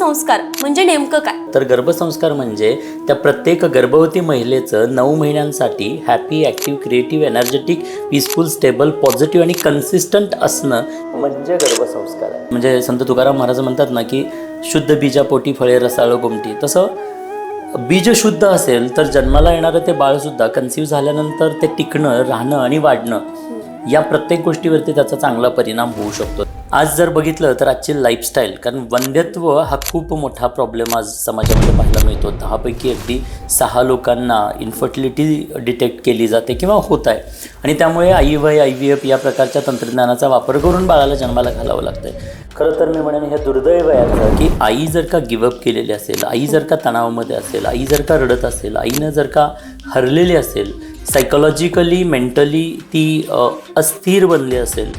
गर्भसंस्कार म्हणजे नेमकं काय? तर गर्भसंस्कार म्हणजे त्या प्रत्येक गर्भवती महिलेचं 9 महिन्यांसाठी happy, active, creative, energetic, peaceful, stable, positive आणि कन्सिस्टंट असणं म्हणजे गर्भसंस्कार आहे. म्हणजे संत तुकाराम महाराज म्हणतात ना की शुद्ध बीजापोटी फळे रसाळ गोमटी. तसं बीज शुद्ध असेल तर जन्माला येणारं ते बाळसुद्धा कन्सिव्ह झाल्यानंतर ते टिकणं, राहणं आणि वाढणं या प्रत्येक गोष्टीवरती त्याचा चांगला परिणाम होऊ शकतो. आज जर बघितलं तर आजची लाईफस्टाईल, कारण वंध्यत्व हा खूप मोठा प्रॉब्लेम आज समाजामध्ये पाहायला मिळतो. 10पैकी अगदी 6 लोकांना इन्फर्टिलिटी डिटेक्ट केली जाते किंवा होत आहे. आणि त्यामुळे IVF या प्रकारच्या तंत्रज्ञानाचा वापर करून बाळाला जन्माला घालावं लागतं. खरं तर मी म्हणेन हे दुर्दैव आहे की आई जर का गिवअप केलेली असेल, आई जर का तणावामध्ये असेल, आई जर का रडत असेल, आईनं जर का हरलेली असेल, सायकोलॉजिकली मेंटली ती अस्थिर बनली असेल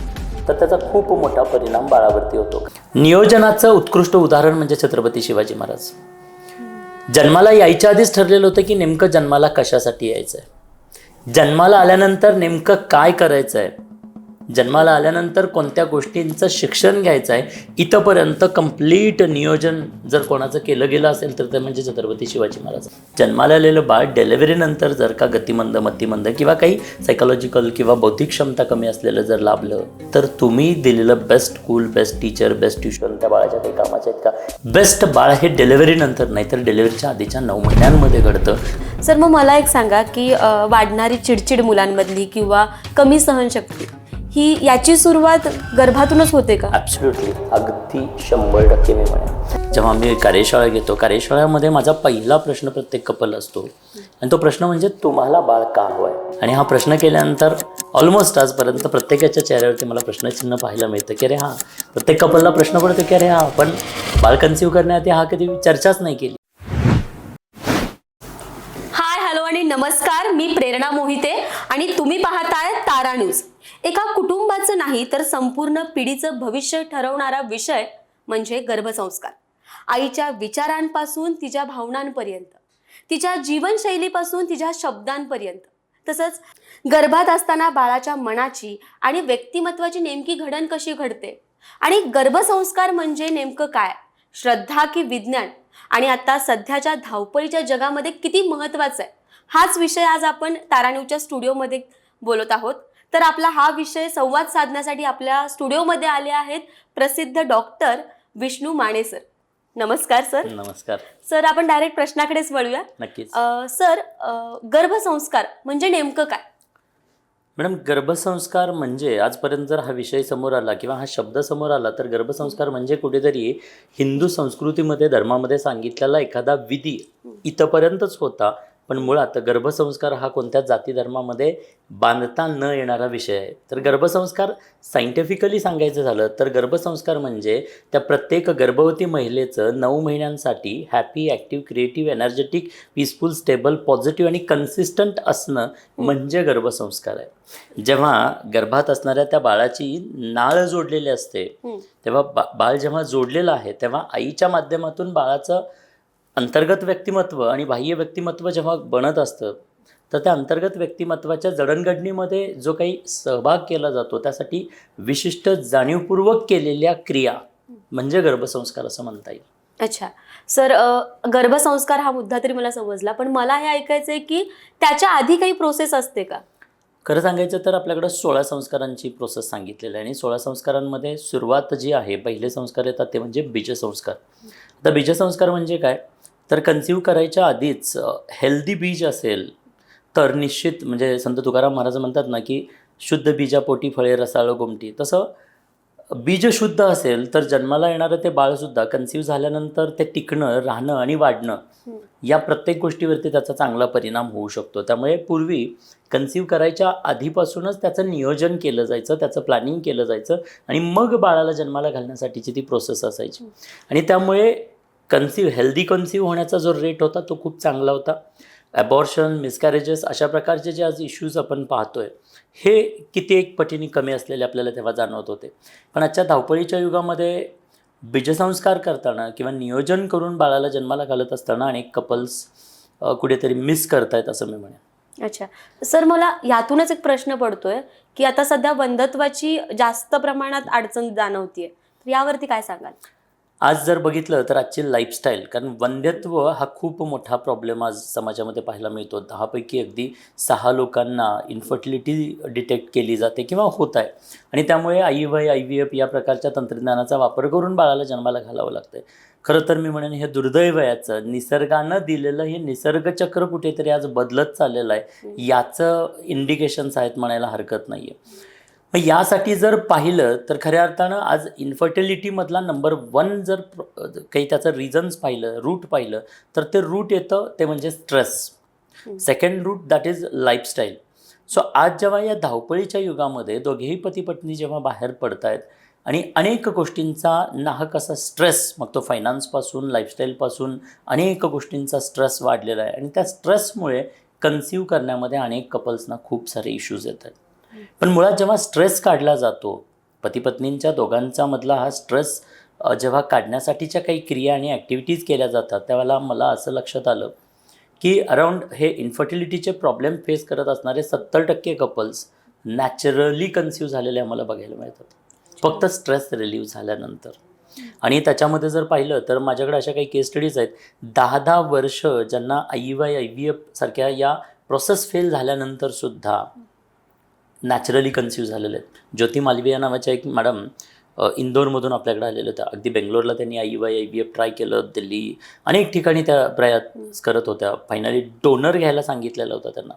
तर त्याचा खूप मोठा परिणाम बाळावरती होतो. नियोजनाचं उत्कृष्ट उदाहरण म्हणजे छत्रपती शिवाजी महाराज. जन्माला यायच्या आधीच ठरलेलं होतं की नेमकं जन्माला कशासाठी यायचं आहे, जन्माला आल्यानंतर नेमकं काय करायचं आहे, जन्माला आल्यानंतर कोणत्या गोष्टींचं शिक्षण घ्यायचं आहे, इथंपर्यंत कंप्लीट नियोजन जर कोणाचं केलं गेलं असेल तर ते म्हणजे छत्रपती शिवाजी महाराज. जन्माला आलेलं बाळ डिलिव्हरीनंतर जर का गतिमंद, मतिमंद किंवा काही सायकोलॉजिकल किंवा बौद्धिक क्षमता कमी असलेलं जर लाभलं तर तुम्ही दिलेलं best school, best teacher, best tuition त्या बाळाच्या काही कामाच्या आहेत का? बेस्ट बाळ हे डिलिव्हरीनंतर नाही तर डिलिव्हरीच्या आधीच्या 9 महिन्यांमध्ये घडतं. सर मग मला एक सांगा की वाढणारी चिडचिड मुलांमधली किंवा कमी सहनशक्ती ही याची सुरुवात गर्भातूनच होते का? ॲब्सोल्युटली, अगदी 100% मी म्हणेन. जेव्हा आम्ही कार्यशाळा घेतो, कार्यशाळेमध्ये माझा पहिला प्रश्न प्रत्येक कपल असतो आणि तो प्रश्न म्हणजे तुम्हाला बाळ का हवं आहे. आणि हा प्रश्न केल्यानंतर ऑलमोस्ट आजपर्यंत प्रत्येकाच्या चेहऱ्यावरती मला प्रश्नचिन्ह पाहायला मिळतं की अरे हां, प्रत्येक कपलला प्रश्न पडतो की अरे हां, पण बाळ कन्सिव्ह करण्याआधी हा कधी चर्चाच नाही केली. हाय, हॅलो आणि नमस्कार. मी प्रेरणा मोहिते आणि तुम्ही पाहताय तारा न्यूज. एका कुटुंबाचं नाही तर संपूर्ण पिढीचं भविष्य ठरवणारा विषय म्हणजे गर्भसंस्कार. आईच्या विचारांपासून तिच्या भावनांपर्यंत, तिच्या जीवनशैलीपासून तिच्या शब्दांपर्यंत, तसंच गर्भात असताना बाळाच्या मनाची आणि व्यक्तिमत्वाची नेमकी घडण कशी घडते आणि गर्भसंस्कार म्हणजे नेमकं काय, श्रद्धा की विज्ञान, आणि आता सध्याच्या धावपळीच्या जगामध्ये किती महत्त्वाचं आहे, हाच विषय आज आपण तारा न्यूजच्या स्टुडिओमध्ये बोलत आहोत. तर आपला हा विषय संवाद साधण्यासाठी आपल्या स्टुडिओमध्ये आले आहेत प्रसिद्ध डॉक्टर विष्णू माने सर. नमस्कार सर. नमस्कार सर, आपण डायरेक्ट प्रश्नाकडेच वळूया. नक्कीच. सर, गर्भसंस्कार म्हणजे नेमकं काय? मॅडम, गर्भसंस्कार म्हणजे आजपर्यंत जर हा विषय समोर आला किंवा हा शब्द समोर आला तर गर्भसंस्कार म्हणजे कुठेतरी हिंदू संस्कृतीमध्ये, धर्मामध्ये सांगितलेला एखादा विधी इथंपर्यंतच होता. पण मुळात गर्भसंस्कार हा कोणत्या जाती धर्मामध्ये बांधता न येणारा विषय आहे. तर गर्भसंस्कार सायंटिफिकली सांगायचं झालं तर गर्भसंस्कार म्हणजे त्या प्रत्येक गर्भवती महिलेचं 9 महिन्यांसाठी happy, active, creative, energetic, peaceful, stable, positive आणि कन्सिस्टंट असणं म्हणजे गर्भसंस्कार आहे. जेव्हा गर्भात असणाऱ्या त्या बाळाची नाळ जोडलेली असते तेव्हा बाळ जेव्हा जोडलेलं आहे तेव्हा आईच्या माध्यमातून बाळाचं अंतर्गत व्यक्तिमत्व आणि बाह्य व्यक्तिमत्व जेव्हा बनत असतं तर त्या अंतर्गत व्यक्तिमत्वाच्या जडणघडणीमध्ये जो काही सहभाग केला जातो त्यासाठी विशिष्ट जाणीवपूर्वक केलेल्या क्रिया म्हणजे गर्भसंस्कार असं म्हणता येईल. अच्छा सर, गर्भसंस्कार हा मुद्दा तरी मला समजला, पण मला हे ऐकायचं आहे की त्याच्या आधी काही प्रोसेस असते का? खरं सांगायचं तर आपल्याकडं 16 संस्कारांची प्रोसेस सांगितलेली आहे आणि 16 संस्कारांमध्ये सुरुवात जी आहे, पहिले संस्कार येतात ते म्हणजे बीजसंस्कार. आता बीजसंस्कार म्हणजे काय तर कन्सिव्ह करायच्या आधीच हेल्दी बीज असेल तर निश्चित, म्हणजे संत तुकाराम महाराज म्हणतात ना की शुद्ध बीजापोटी फळे रसाळ गोमटी. तसं बीज शुद्ध असेल तर जन्माला येणारं ते बाळसुद्धा कन्सिव्ह झाल्यानंतर ते टिकणं, राहणं आणि वाढणं या प्रत्येक गोष्टीवरती त्याचा चांगला परिणाम होऊ शकतो. त्यामुळे पूर्वी कन्सिव्ह करायच्या आधीपासूनच त्याचं नियोजन केलं जायचं, त्याचं प्लॅनिंग केलं जायचं आणि मग बाळाला जन्माला घालण्यासाठीची ती प्रोसेस असायची. आणि त्यामुळे हेल्दी कन्सिव्ह होण्याचा जो रेट होता तो खूप चांगला होता. ॲबॉर्शन, मिसकॅरेजेस अशा प्रकारचे जे आज इश्यूज आपण पाहतोय हे किती एक पटीने कमी असलेले आपल्याला तेव्हा जाणवत होते. पण आजच्या धावपळीच्या युगामध्ये बीजसंस्कार करताना किंवा नियोजन करून बाळाला जन्माला घालत असताना अनेक कपल्स कुठेतरी मिस करतायत असं मी म्हणेन. अच्छा सर, मला यातूनच एक प्रश्न पडतोय की आता सध्या वंध्यत्वाची जास्त प्रमाणात अडचण जाणवतीये, तर यावरती काय सांगाल? आज जर बघितलं तर आजची लाईफस्टाईल, कारण वंध्यत्व हा खूप मोठा प्रॉब्लेम आज समाजामध्ये पाहायला मिळतो. 10पैकी अगदी 6 लोकांना इन्फर्टिलिटी डिटेक्ट केली जाते किंवा होत आहे, आणि त्यामुळे IVF या प्रकारच्या तंत्रज्ञानाचा वापर करून बाळाला जन्माला घालावं लागतं. खरं तर मी म्हणेन हे दुर्दैव आहे. याचं निसर्गानं दिलेलं हे निसर्गचक्र कुठेतरी आज बदलत चाललेलं आहे, याचं इंडिकेशन्स आहेत म्हणायला हरकत नाही आहे. मग यासाठी जर पाहिलं तर खऱ्या अर्थानं आज इन्फर्टिलिटीमधला नंबर 1 जर काही त्याचं रिझन्स पाहिलं, रूट पाहिलं, तर ते रूट येतं ते म्हणजे stress. Second root that is lifestyle. So आज जेव्हा या धावपळीच्या युगामध्ये दोघेही पती पत्नी जेव्हा बाहेर पडत आहेत आणि अनेक गोष्टींचा नाहक असा स्ट्रेस, मग तो फायनान्सपासून लाईफस्टाईलपासून अनेक गोष्टींचा स्ट्रेस वाढलेला आहे, आणि त्या स्ट्रेसमुळे कन्सिव्ह करण्यामध्ये अनेक कपल्सना खूप सारे इश्यूज येत आहेत. पण मुळात जेव्हा स्ट्रेस काढला जातो, पती पत्नींच्या दोघांचा मधला हा स्ट्रेस जेव्हा काढण्यासाठीच्या काही क्रिया आणि ॲक्टिव्हिटीज केल्या जातात, त्यावेळेला मला असं लक्षात आलं की अराऊंड हे इन्फर्टिलिटीचे प्रॉब्लेम फेस करत असणारे 70% कपल्स नॅचरली कन्सिव्ह झालेले आम्हाला बघायला मिळतात, फक्त स्ट्रेस रिलीव्ह झाल्यानंतर. आणि त्याच्यामध्ये जर पाहिलं तर माझ्याकडे अशा काही केस स्टडीज आहेत, 10-10 वर्ष ज्यांना IVF सारख्या या प्रोसेस फेल झाल्यानंतरसुद्धा नॅचरली कन्सिव्ह झालेले आहेत. ज्योती मालविया नावाच्या एक मॅडम इंदोरमधून आपल्याकडे आलेल्या होत्या. अगदी बेंगलोरला त्यांनी IVF ट्राय केलं, दिल्ली अनेक ठिकाणी त्या प्रयत्न करत होत्या. फायनली डोनर घ्यायला सांगितलेलं होतं त्यांना.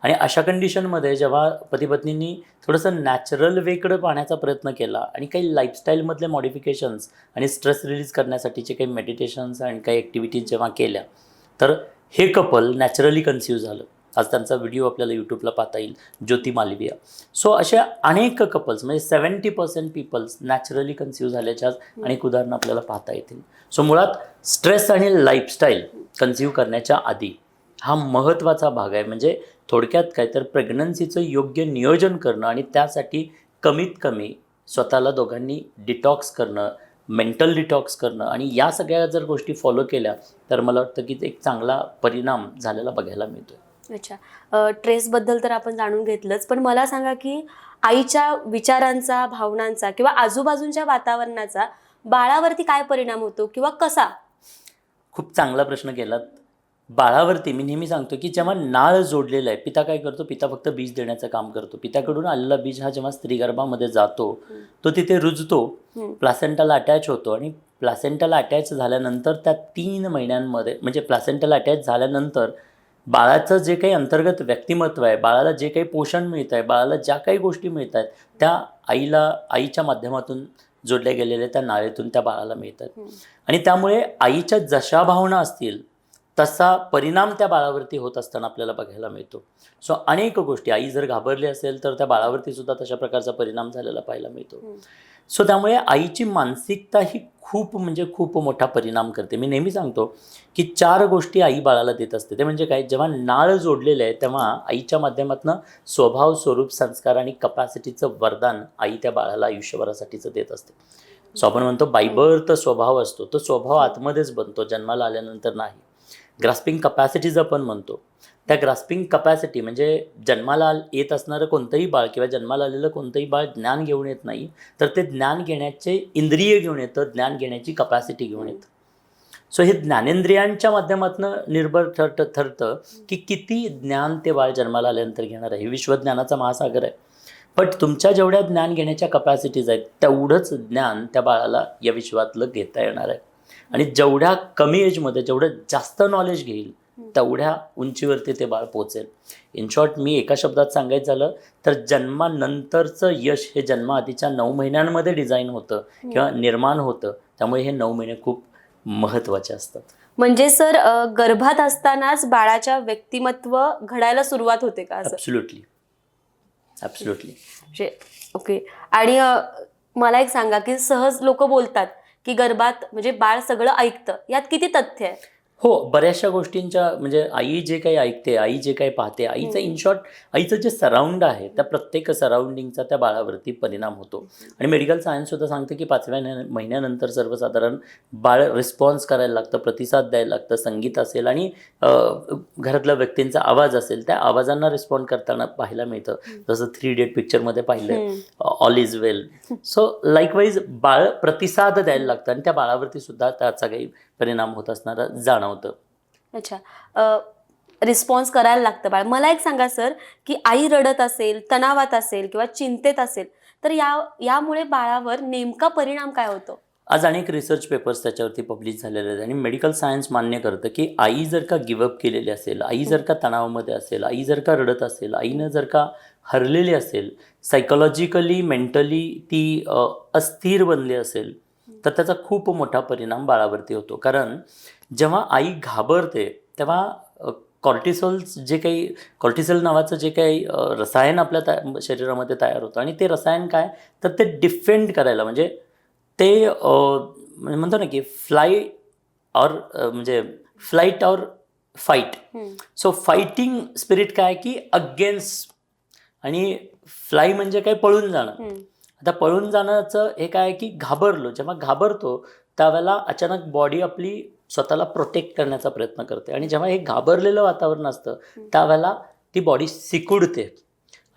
आणि अशा कंडिशनमध्ये जेव्हा पती पत्नींनी थोडंसं नॅचरल वेकडं पाहण्याचा प्रयत्न केला आणि काही लाईफस्टाईलमधले मॉडिफिकेशन्स आणि स्ट्रेस रिलीज करण्यासाठीचे काही मेडिटेशन्स आणि काही ॲक्टिव्हिटीज जेव्हा केल्या, तर हे कपल नॅचरली कन्सिव्ह झालं. आज त्यांचा व्हिडिओ आपल्याला यूट्यूबला पाहता येईल, ज्योती मालविया. सो अशा अनेक कपल्स म्हणजे 70% पीपल्स नॅचरली कन्सिव्ह झाल्याच्या आज अनेक उदाहरणं आपल्याला पाहता येतील. सो मुळात स्ट्रेस आणि लाईफस्टाईल कन्सिव्ह करण्याच्या आधी हा महत्त्वाचा भाग आहे. म्हणजे थोडक्यात काय तर प्रेग्नन्सीचं योग्य नियोजन करणं आणि त्यासाठी कमीत कमी स्वतःला दोघांनी डिटॉक्स करणं, मेंटल डिटॉक्स करणं, आणि या सगळ्या जर गोष्टी फॉलो केल्या तर मला वाटतं की एक चांगला परिणाम झालेला बघायला मिळतो. अच्छा, ट्रेसबद्दल तर आपण जाणून घेतलंच, पण मला सांगा की आईच्या विचारांचा, भावनांचा किंवा आजूबाजूच्या वातावरणाचा बाळावरती काय परिणाम होतो किंवा कसा? खूप चांगला प्रश्न केलात. बाळावरती मी नेहमी सांगतो की जेव्हा नाळ जोडलेला आहे, पिता काय करतो, पिता फक्त बीज देण्याचं काम करतो. पित्याकडून आलेला बीज हा जेव्हा स्त्रीगर्भामध्ये जातो, तो तिथे रुजतो, प्लासेंटाला अटॅच होतो, आणि प्लासेंटाला अटॅच झाल्यानंतर त्या 3 महिन्यांमध्ये म्हणजे प्लासेंटाला अटॅच झाल्यानंतर बाळाचं जे काही अंतर्गत व्यक्तिमत्व आहे, बाळाला जे काही पोषण मिळतं आहे, बाळाला ज्या काही गोष्टी मिळत आहेत, त्या आईच्या माध्यमातून जोडल्या गेलेल्या त्या नाळेतून त्या बाळाला मिळतात. आणि त्यामुळे आईच्या जशा भावना असतील तसा परिणाम त्या बाळावरती होत असताना आपल्याला बघायला मिळतो. सो अनेक गोष्टी, आई जर घाबरली असेल तर त्या बाळावरती सुद्धा तशा प्रकारचा परिणाम झालेला पाहायला मिळतो. सो त्यामुळे आईची मानसिकता ही खूप म्हणजे खूप मोठा परिणाम करते. मी नेहमी सांगतो की 4 गोष्टी आई बाळाला देत असते. ते म्हणजे काय, जेव्हा नाळ जोडलेलं आहे तेव्हा आईच्या माध्यमातून स्वभाव, स्वरूप, संस्कार आणि कपॅसिटीचं वरदान आई त्या बाळाला आयुष्यभरासाठीचं देत असते. सो आपण म्हणतो बाय बर्थ स्वभाव असतो, तो स्वभाव आतमध्येच बनतो, जन्माला आल्यानंतर नाही. ग्रास्पिंग कपॅसिटीज आपण म्हणतो, त्या ग्रास्पिंग कपॅसिटी म्हणजे जन्माला येत असणारं कोणतंही बाळ किंवा जन्माला आलेलं कोणतंही बाळ ज्ञान घेऊन येत नाही, तर ते ज्ञान घेण्याचे इंद्रिय घेऊन येतं, ज्ञान घेण्याची कपॅसिटी घेऊन येतं. सो हे ज्ञानेंद्रियांच्या माध्यमातून निर्भर ठरतं की किती ज्ञान ते बाळ जन्माला आल्यानंतर घेणार आहे. हे विश्वज्ञानाचा महासागर आहे. पण तुमच्या जेवढ्या ज्ञान घेण्याच्या कपॅसिटीज आहेत तेवढंच ज्ञान त्या बाळाला या विश्वातलं घेता येणार आहे. आणि जेवढ्या कमी एजमध्ये जेवढं जास्त नॉलेज घेईल तेवढ्या उंचीवरती ते बाळ पोचेल. इन शॉर्ट मी एका शब्दात सांगायचं झालं तर जन्मानंतरचं यश हे जन्माआधीच्या 9 महिन्यांमध्ये डिझाईन होतं किंवा निर्माण होतं. त्यामुळे हे 9 महिने खूप महत्त्वाचे असतात. म्हणजे सर, गर्भात असतानाच बाळाच्या व्यक्तिमत्व घडायला सुरुवात होते का? ॲब्सोल्युटली. ओके. आणि मला एक सांगा की सहज लोक बोलतात की गर्भात म्हणजे बाळ सगळं ऐकतं, यात किती तथ्य आहे? हो, बऱ्याचशा गोष्टींच्या म्हणजे आई जे काही ऐकते, आई जे काही पाहते, आईचं इन शॉर्ट आईचं जे सराउंड आहे त्या प्रत्येक सराउंडिंगचा त्या बाळावरती परिणाम होतो. आणि मेडिकल सायन्स सुद्धा सांगतं की 5व्या महिन्यानंतर सर्वसाधारण बाळ रिस्पॉन्स करायला लागतं, प्रतिसाद द्यायला लागतं. संगीत असेल आणि घरातल्या व्यक्तींचा आवाज असेल त्या आवाजांना रिस्पॉन्ड करताना पाहायला मिळतं. जसं 3 इडियट पिक्चरमध्ये पाहिलं, all is well. So likewise बाळ प्रतिसाद द्यायला लागतं आणि त्या बाळावरती सुद्धा त्याचा काही परिणाम होत असणारा जाणवतं. अच्छा, रिस्पॉन्स करायला लागतं बाळ. मला एक सांगा सर, की आई रडत असेल, तणावात असेल किंवा चिंतेत असेल तर यामुळे बाळावर नेमका परिणाम काय होतो? आज अनेक रिसर्च पेपर्स त्याच्यावरती पब्लिश झालेले आहेत आणि मेडिकल सायन्स मान्य करतं की आई जर का गिवअप केलेली असेल, आई जर का तणावामध्ये असेल, आई जर का रडत असेल, आईनं जर का हरलेली असेल, सायकोलॉजिकली मेंटली ती अस्थिर बनली असेल तर त्याचा खूप मोठा परिणाम बाळावरती होतो. कारण जेव्हा आई घाबरते तेव्हा कॉर्टिसॉल नावाचं जे काही रसायन आपल्या शरीरामध्ये तयार होतं आणि ते रसायन काय तर ते डिफेंड करायला म्हणजे ते म्हणजे म्हणतो ना की फ्लाईट और फाईट. सो फायटिंग स्पिरिट काय की अगेन्स्ट आणि फ्लाय म्हणजे काय पळून जाणं. आता पळून जाण्याचं हे काय की घाबरलो, जेव्हा घाबरतो त्यावेळेला अचानक बॉडी आपली स्वतःला प्रोटेक्ट करण्याचा प्रयत्न करते आणि जेव्हा हे घाबरलेलं वातावरण असतं त्यावेळेला ती बॉडी सिकुडते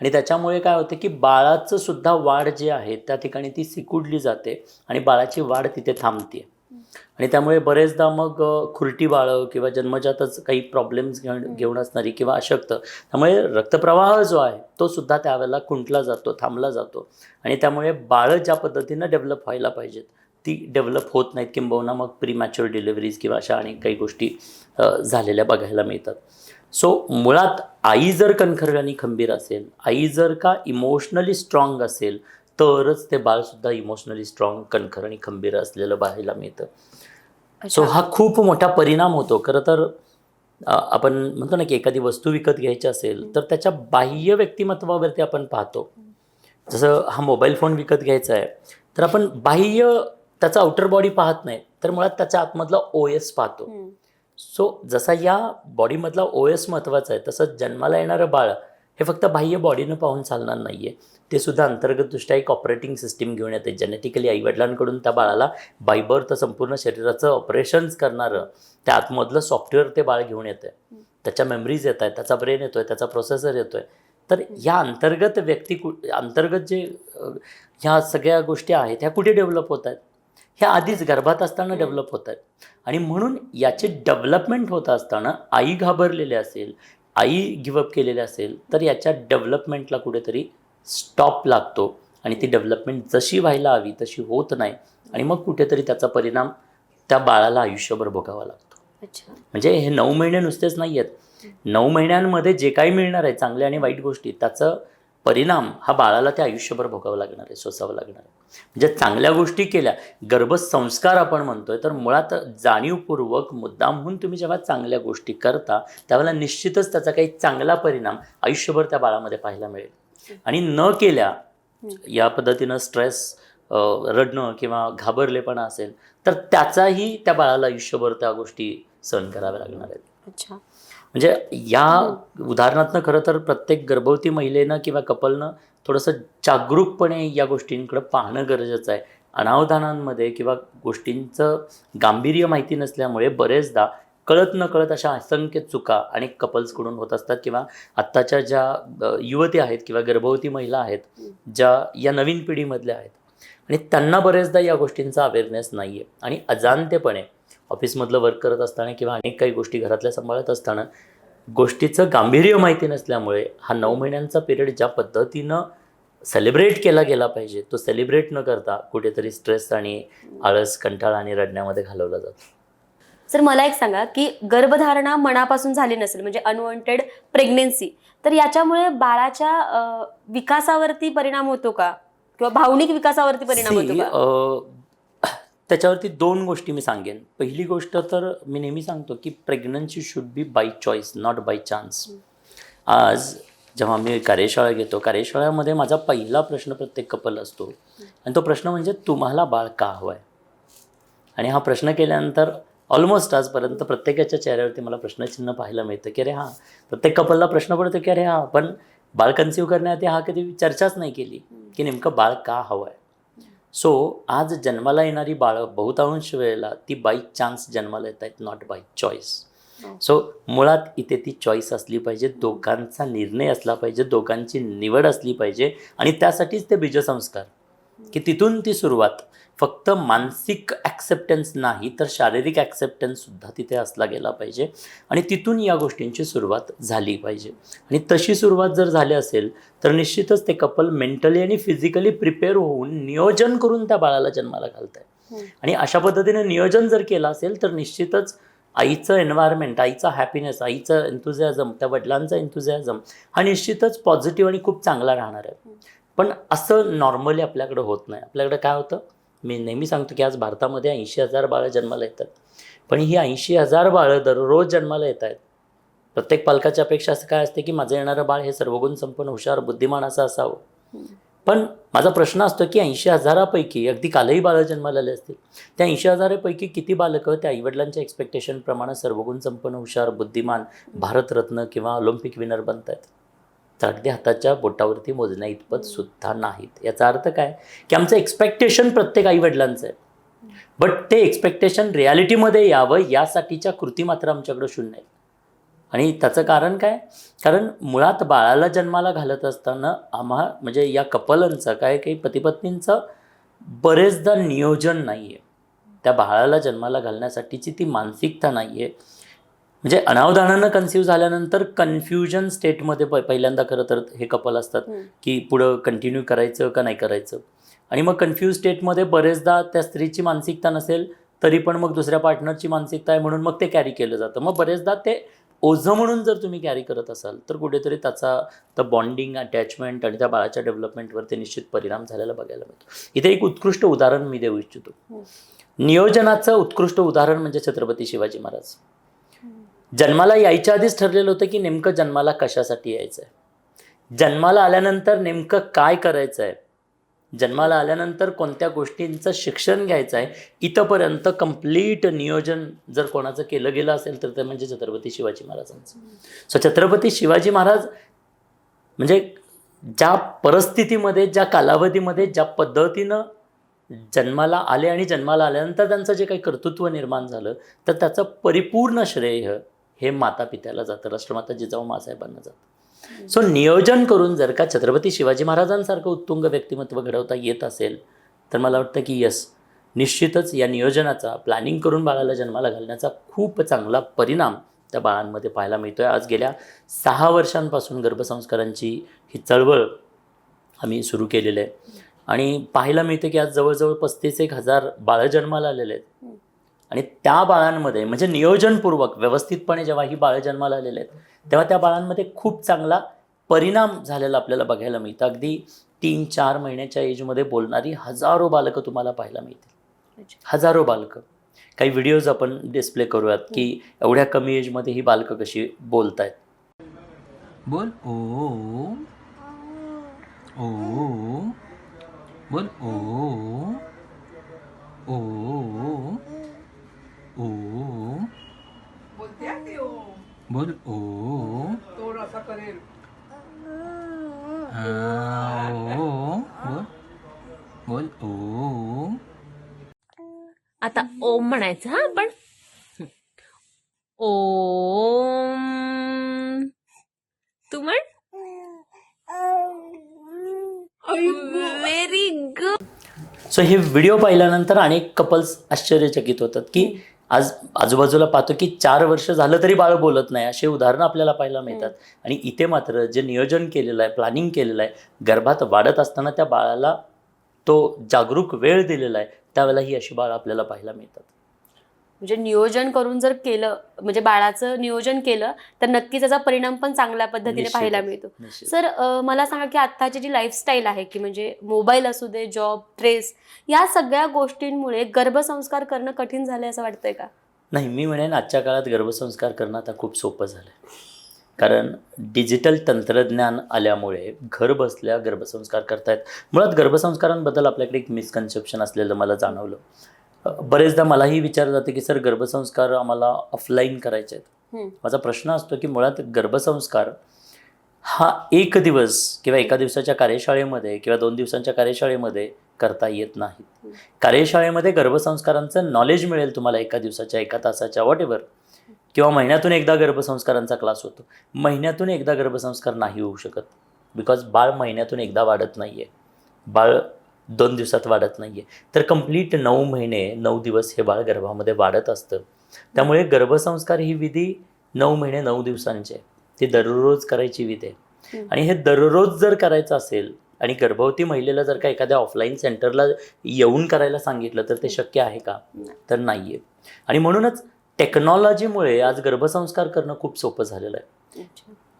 आणि त्याच्यामुळे काय होते की बाळाचं सुद्धा वाढ जी आहे त्या ठिकाणी ती सिकुडली जाते आणि बाळाची वाढ तिथे थांबते. आणि त्यामुळे बरेचदा मग खुरटी बाळं किंवा जन्मजातच काही प्रॉब्लेम्स घेऊन असणारी किंवा अशक्त, त्यामुळे रक्तप्रवाह जो आहे तो सुद्धा त्यावेळेला खुंटला जातो, थांबला जातो आणि त्यामुळे बाळं ज्या पद्धतीनं डेव्हलप व्हायला पाहिजेत ती डेव्हलप होत नाहीत. किंबहुना मग प्रीमॅच्युअर डिलिव्हरीज किंवा अशा अनेक काही गोष्टी झालेल्या बघायला मिळतात. सो मुळात आई जर कणखर आणि खंबीर असेल, आई जर का इमोशनली स्ट्रॉंग असेल तरच ते बाळसुद्धा इमोशनली स्ट्रॉंग, कणखर आणि खंबीर असलेलं पाहायला मिळतं. सो हा खूप मोठा परिणाम होतो. खरं तर आपण म्हणतो ना की एखादी वस्तू विकत घ्यायची असेल तर त्याच्या बाह्य व्यक्तिमत्वावरती आपण पाहतो. जसं हा मोबाईल फोन विकत घ्यायचा आहे तर आपण बाह्य त्याचा आउटर बॉडी पाहत नाही तर मुळात त्याच्या आतमधला OS पाहतो. सो जसा या बॉडीमधला OS महत्त्वाचा आहे तसंच जन्माला येणारं बाळ हे फक्त बाह्य बॉडीनं पाहून चालणार नाही आहे, ते सुद्धा अंतर्गतदृष्ट्या एक ऑपरेटिंग सिस्टीम घेऊन येते. जेनेटिकली आईवडिलांकडून त्या बाळाला बाय बर्थ संपूर्ण शरीराचं ऑपरेशन्स करणारं त्या आतमधलं सॉफ्टवेअर ते बाळ घेऊन येतं. त्याच्या मेमरीज येत आहेत, त्याचा ब्रेन येतो आहे, त्याचा प्रोसेसर येतो आहे. तर या अंतर्गत अंतर्गत जे ह्या सगळ्या गोष्टी आहेत ह्या कुठे डेव्हलप होत आहेत? ह्या आधीच गर्भात असताना डेव्हलप होत आहेत आणि म्हणून याची डेव्हलपमेंट होत असताना आई घाबरलेली असेल, आई गिवअप केलेली असेल तर याच्या डेव्हलपमेंटला कुठेतरी स्टॉप लागतो आणि ती डेव्हलपमेंट जशी व्हायला हवी तशी होत नाही आणि मग कुठेतरी त्याचा परिणाम त्या बाळाला आयुष्यभर भोगावा लागतो. म्हणजे हे 9 महिने नुसतेच नाही आहेत, 9 महिन्यांमध्ये जे काही मिळणार आहे चांगल्या आणि वाईट गोष्टी त्याचं परिणाम हा बाळाला ते आयुष्यभर भोगावं लागणार आहे, सोसावं लागणार आहे. म्हणजे चांगल्या गोष्टी केल्या, गर्भसंस्कार आपण म्हणतोय तर मुळात जाणीवपूर्वक मुद्दामहून तुम्ही जेव्हा चांगल्या गोष्टी करता त्यावेळेला निश्चितच त्याचा काही चांगला परिणाम आयुष्यभर त्या बाळामध्ये पाहायला मिळेल. आणि न केल्या या पद्धतीनं स्ट्रेस, रडणं किंवा घाबरलेपणा असेल तर त्याचाही त्या बाळाला आयुष्यभर त्या गोष्टी सहन कराव्या लागणार आहेत. म्हणजे या उदाहरणातनं खरं तर प्रत्येक गर्भवती महिलेनं किंवा कपलनं थोडंसं जागरूकपणे या गोष्टींकडे पाहणं गरजेचं आहे. अनावधानांमध्ये किंवा गोष्टींचं गांभीर्य माहिती नसल्यामुळे बरेचदा कळत नकळत अशा असंख्य चुका अनेक कपल्सकडून होत असतात किंवा आत्ताच्या ज्या युवती आहेत किंवा गर्भवती महिला आहेत ज्या या नवीन पिढीमधल्या आहेत आणि त्यांना बरेचदा या गोष्टींचा अवेअरनेस नाही आहे आणि अजाणतेपणे ऑफिसमधलं वर्क करत असताना किंवा अनेक काही गोष्टी घरातल्या सांभाळत असताना गोष्टीचं गांभीर्य माहिती नसल्यामुळे हा 9 महिन्यांचा पिरियड ज्या पद्धतीनं सेलिब्रेट केला गेला पाहिजे तो सेलिब्रेट न करता कुठेतरी स्ट्रेस आणि आळस, कंटाळा आणि रडण्यामध्ये घालवला जातो. सर मला एक सांगा की गर्भधारणा मनापासून झाली नसेल म्हणजे अनवॉन्टेड प्रेग्नेन्सी तर याच्यामुळे बाळाच्या विकासावरती परिणाम होतो का किंवा भावनिक विकासावरती परिणाम होतो का? त्याच्यावरती 2 गोष्टी मी सांगेन. पहिली गोष्ट तर मी नेहमी सांगतो की pregnancy should be bye choice not by chance. आज जेव्हा मी कार्यशाळा घेतो कार्यशाळेमध्ये माझा पहिला प्रश्न प्रत्येक कपल असतो आणि तो प्रश्न म्हणजे तुम्हाला बाळ का हवं आहे. आणि हा प्रश्न केल्यानंतर ऑलमोस्ट आजपर्यंत प्रत्येकाच्या चेहऱ्यावरती मला प्रश्नचिन्ह पाहायला मिळतं की अरे हां, प्रत्येक कपलला प्रश्न पडतो की अरे हां, पण बाळ कन्सिव्ह करण्याआधी हा कधी चर्चाच नाही केली की नेमकं बाळ का हवं आहे. सो आज जन्माला येणारी बाळं बहुतांश वेळेला ती बाय चान्स जन्माला येत आहेत, नॉट बाय चॉईस. सो मुळात इथे ती चॉईस असली पाहिजे, दोघांचा निर्णय असला पाहिजे, दोघांची निवड असली पाहिजे आणि त्यासाठीच ते बीजसंस्कार, की तिथून ती सुरुवात. फक्त मानसिक ॲक्सेप्टन्स नाही तर शारीरिक ॲक्सेप्टन्ससुद्धा तिथे असला गेला पाहिजे आणि तिथून या गोष्टींची सुरुवात झाली पाहिजे. आणि तशी सुरुवात जर झाली असेल तर निश्चितच ते कपल मेंटली आणि फिजिकली प्रिपेअर होऊन नियोजन करून त्या बाळाला जन्माला घालत आहे. आणि अशा पद्धतीने नियोजन जर केलं असेल तर निश्चितच आईचं एन्व्हायरमेंट, आईचा हॅपीनेस, आईचं एन्थुझियाझम, त्या वडिलांचा एन्थुझियाझम हा निश्चितच पॉझिटिव्ह आणि खूप चांगला राहणार आहे. पण असं नॉर्मली आपल्याकडं होत नाही. आपल्याकडं काय होतं, मी नेहमी सांगतो की आज भारतामध्ये 80,000 बाळं जन्माला येतात, पण ही 80,000 बाळं दररोज जन्माला येत आहेत. प्रत्येक पालकाची अपेक्षा असं काय असते की माझं येणारं बाळ हे सर्वगुण संपन्न, हुशार, बुद्धिमान असं असावं. पण माझा प्रश्न असतो की 80,000पैकी अगदी कालही बाळं जन्माला आले असतील, त्या 80,000पैकी किती बालकं त्या आईवडिलांच्या एक्सपेक्टेशनप्रमाणे सर्वगुण संपन्न, हुशार, बुद्धिमान, भारतरत्न किंवा ऑलिम्पिक विनर बनत आहेत? तर अगदी हाताच्या बोटावरती मोजण्या इतपत सुद्धा नाहीत. याचा अर्थ काय की आमचं एक्सपेक्टेशन प्रत्येक आईवडिलांचं आहे, बट ते एक्सपेक्टेशन रियालिटीमध्ये यावं यासाठीच्या कृती मात्र आमच्याकडं शून्य आहेत. आणि त्याचं कारण काय, कारण मुळात बाळाला जन्माला घालत असताना म्हणजे या कपलांचं काय, काही पतिपत्नींचं बरेचदा नियोजन नाही आहे. त्या बाळाला जन्माला घालण्यासाठीची ती मानसिकता नाही आहे. म्हणजे अनावधानानं कन्सिव्ह झाल्यानंतर कन्फ्युजन स्टेटमध्ये पहिल्यांदा खरं तर हे कपल असतात की पुढं कंटिन्यू करायचं का नाही करायचं. आणि मग कन्फ्यूज स्टेटमध्ये बरेचदा त्या स्त्रीची मानसिकता नसेल तरी पण मग दुसऱ्या पार्टनरची मानसिकता आहे म्हणून मग ते कॅरी केलं जातं. मग बरेचदा ते ओझं म्हणून जर तुम्ही कॅरी करत असाल तर कुठेतरी त्याचा तर बॉन्डिंग, अटॅचमेंट आणि त्या बाळाच्या डेव्हलपमेंटवरती निश्चित परिणाम झालेला बघायला मिळतो. इथे एक उत्कृष्ट उदाहरण मी देऊ इच्छितो. नियोजनाचं उत्कृष्ट उदाहरण म्हणजे छत्रपती शिवाजी महाराज. जन्माला यायच्या आधीच ठरलेलं होतं की नेमकं जन्माला कशासाठी यायचं आहे, जन्माला आल्यानंतर नेमकं काय करायचं आहे, जन्माला आल्यानंतर कोणत्या गोष्टींचं शिक्षण घ्यायचं आहे, इथंपर्यंत कंप्लीट नियोजन जर कोणाचं केलं गेलं असेल तर ते म्हणजे छत्रपती शिवाजी महाराजांचं. सो छत्रपती शिवाजी महाराज म्हणजे ज्या परिस्थितीमध्ये, ज्या कालावधीमध्ये, ज्या पद्धतीनं जन्माला आले आणि जन्माला आल्यानंतर त्यांचं जे काही कर्तृत्व निर्माण झालं तर त्याचं परिपूर्ण श्रेय हे माता पित्याला जातं, राष्ट्रमाता जिजाऊ माँसाहेबांना जातं. सो नियोजन करून जर का छत्रपती शिवाजी महाराजांसारखं उत्तुंग व्यक्तिमत्व घडवता येत असेल तर मला वाटतं की यस, निश्चितच या नियोजनाचा, प्लॅनिंग करून बाळाला जन्माला घालण्याचा खूप चांगला परिणाम त्या बाळांमध्ये पाहायला मिळतो आहे. आज गेल्या 6 वर्षांपासून गर्भसंस्कारांची ही चळवळ आम्ही सुरू केलेली आहे आणि पाहायला मिळतं की आज जवळजवळ 35,000 बाळं जन्माला आलेले आहेत. आणि त्या बाळांमध्ये म्हणजे नियोजनपूर्वक व्यवस्थितपणे जेव्हा ही बाळं जन्माला आलेले आहेत तेव्हा त्या बाळांमध्ये खूप चांगला परिणाम झालेला आपल्याला बघायला मिळतं. अगदी 3-4 महिन्याच्या एजमध्ये बोलणारी हजारो बालकं तुम्हाला पाहायला मिळतील, हजारो बालकं. काही व्हिडिओज आपण डिस्प्ले करूयात की एवढ्या कमी एजमध्ये ही बालकं कशी बोलत आहेत. बोल ओ ओ, बोल ओ ओ ओ, बोलते ती ओ बोल ओ तोड असा करेल. ओ, बोल ओ. आता ओम म्हणायचं हा आपण. ओम. तू म्हण. Very good. सो हे व्हिडिओ पाहिल्यानंतर अनेक कपल्स आश्चर्यचकित होतात की आज आजूबाजूला पाहतो की 4 वर्ष झालं तरी बाळ बोलत नाही, असे उदाहरणं आपल्याला पाहायला मिळतात. आणि इथे मात्र जे नियोजन केलेलं आहे, प्लॅनिंग केलेलं आहे, गर्भात वाढत असताना त्या बाळाला तो जागरूक वेळ दिलेला आहे, त्यावेळेला ही अशी बाळं आपल्याला पाहायला मिळतात. म्हणजे नियोजन करून जर केलं, म्हणजे बाळाचं नियोजन केलं तर नक्कीच त्याचा परिणाम पण चांगल्या पद्धतीने पाहायला मिळतो. सर, मला सांगा की आत्ताची जी लाईफस्टाईल आहे की म्हणजे मोबाईल असू दे, जॉब, स्ट्रेस, या सगळ्या गोष्टींमुळे गर्भसंस्कार करणं कठीण झालंय असं वाटतंय का? नाही, मी म्हणेन आजच्या काळात गर्भसंस्कार करणं आता खूप सोपं झालं आहे. कारण डिजिटल तंत्रज्ञान आल्यामुळे घर बसल्या गर्भसंस्कार करतायत. मुळात गर्भसंस्कारांबद्दल आपल्याकडे एक मिसकन्सेप्शन असलेलं मला जाणवलं. बरेचदा मलाही विचारलं जातं की सर गर्भसंस्कार आम्हाला ऑफलाईन करायचे आहेत. हम्म. माझा प्रश्न असतो की मुळात गर्भसंस्कार हा एक दिवस किंवा एका दिवसाच्या कार्यशाळेमध्ये किंवा 2 दिवसांच्या कार्यशाळेमध्ये करता येत नाहीत. कार्यशाळेमध्ये गर्भसंस्कारांचं नॉलेज मिळेल तुम्हाला एका दिवसाच्या, एका तासाच्या, वॉट एव्हर, किंवा महिन्यातून एकदा गर्भसंस्कारांचा क्लास होतो. महिन्यातून एकदा गर्भसंस्कार नाही होऊ शकत, बिकॉज बाळ महिन्यातून एकदा वाढत नाही आहे, बाळ 2 दिवसात वाढत नाही आहे. तर कंप्लीट 9 महिने 9 दिवस हे बाळ गर्भामध्ये वाढत असतं. त्यामुळे गर्भसंस्कार ही विधी 9 महिने 9 दिवसांची आहे. ती दररोज करायची विधी आहे. आणि हे दररोज जर करायचं असेल आणि गर्भवती महिलेला जर का एखाद्या ऑफलाईन सेंटरला येऊन करायला सांगितलं तर ते शक्य आहे का? तर नाही आहे. आणि म्हणूनच टेक्नॉलॉजीमुळे आज गर्भसंस्कार करणं खूप सोपं झालेलं आहे.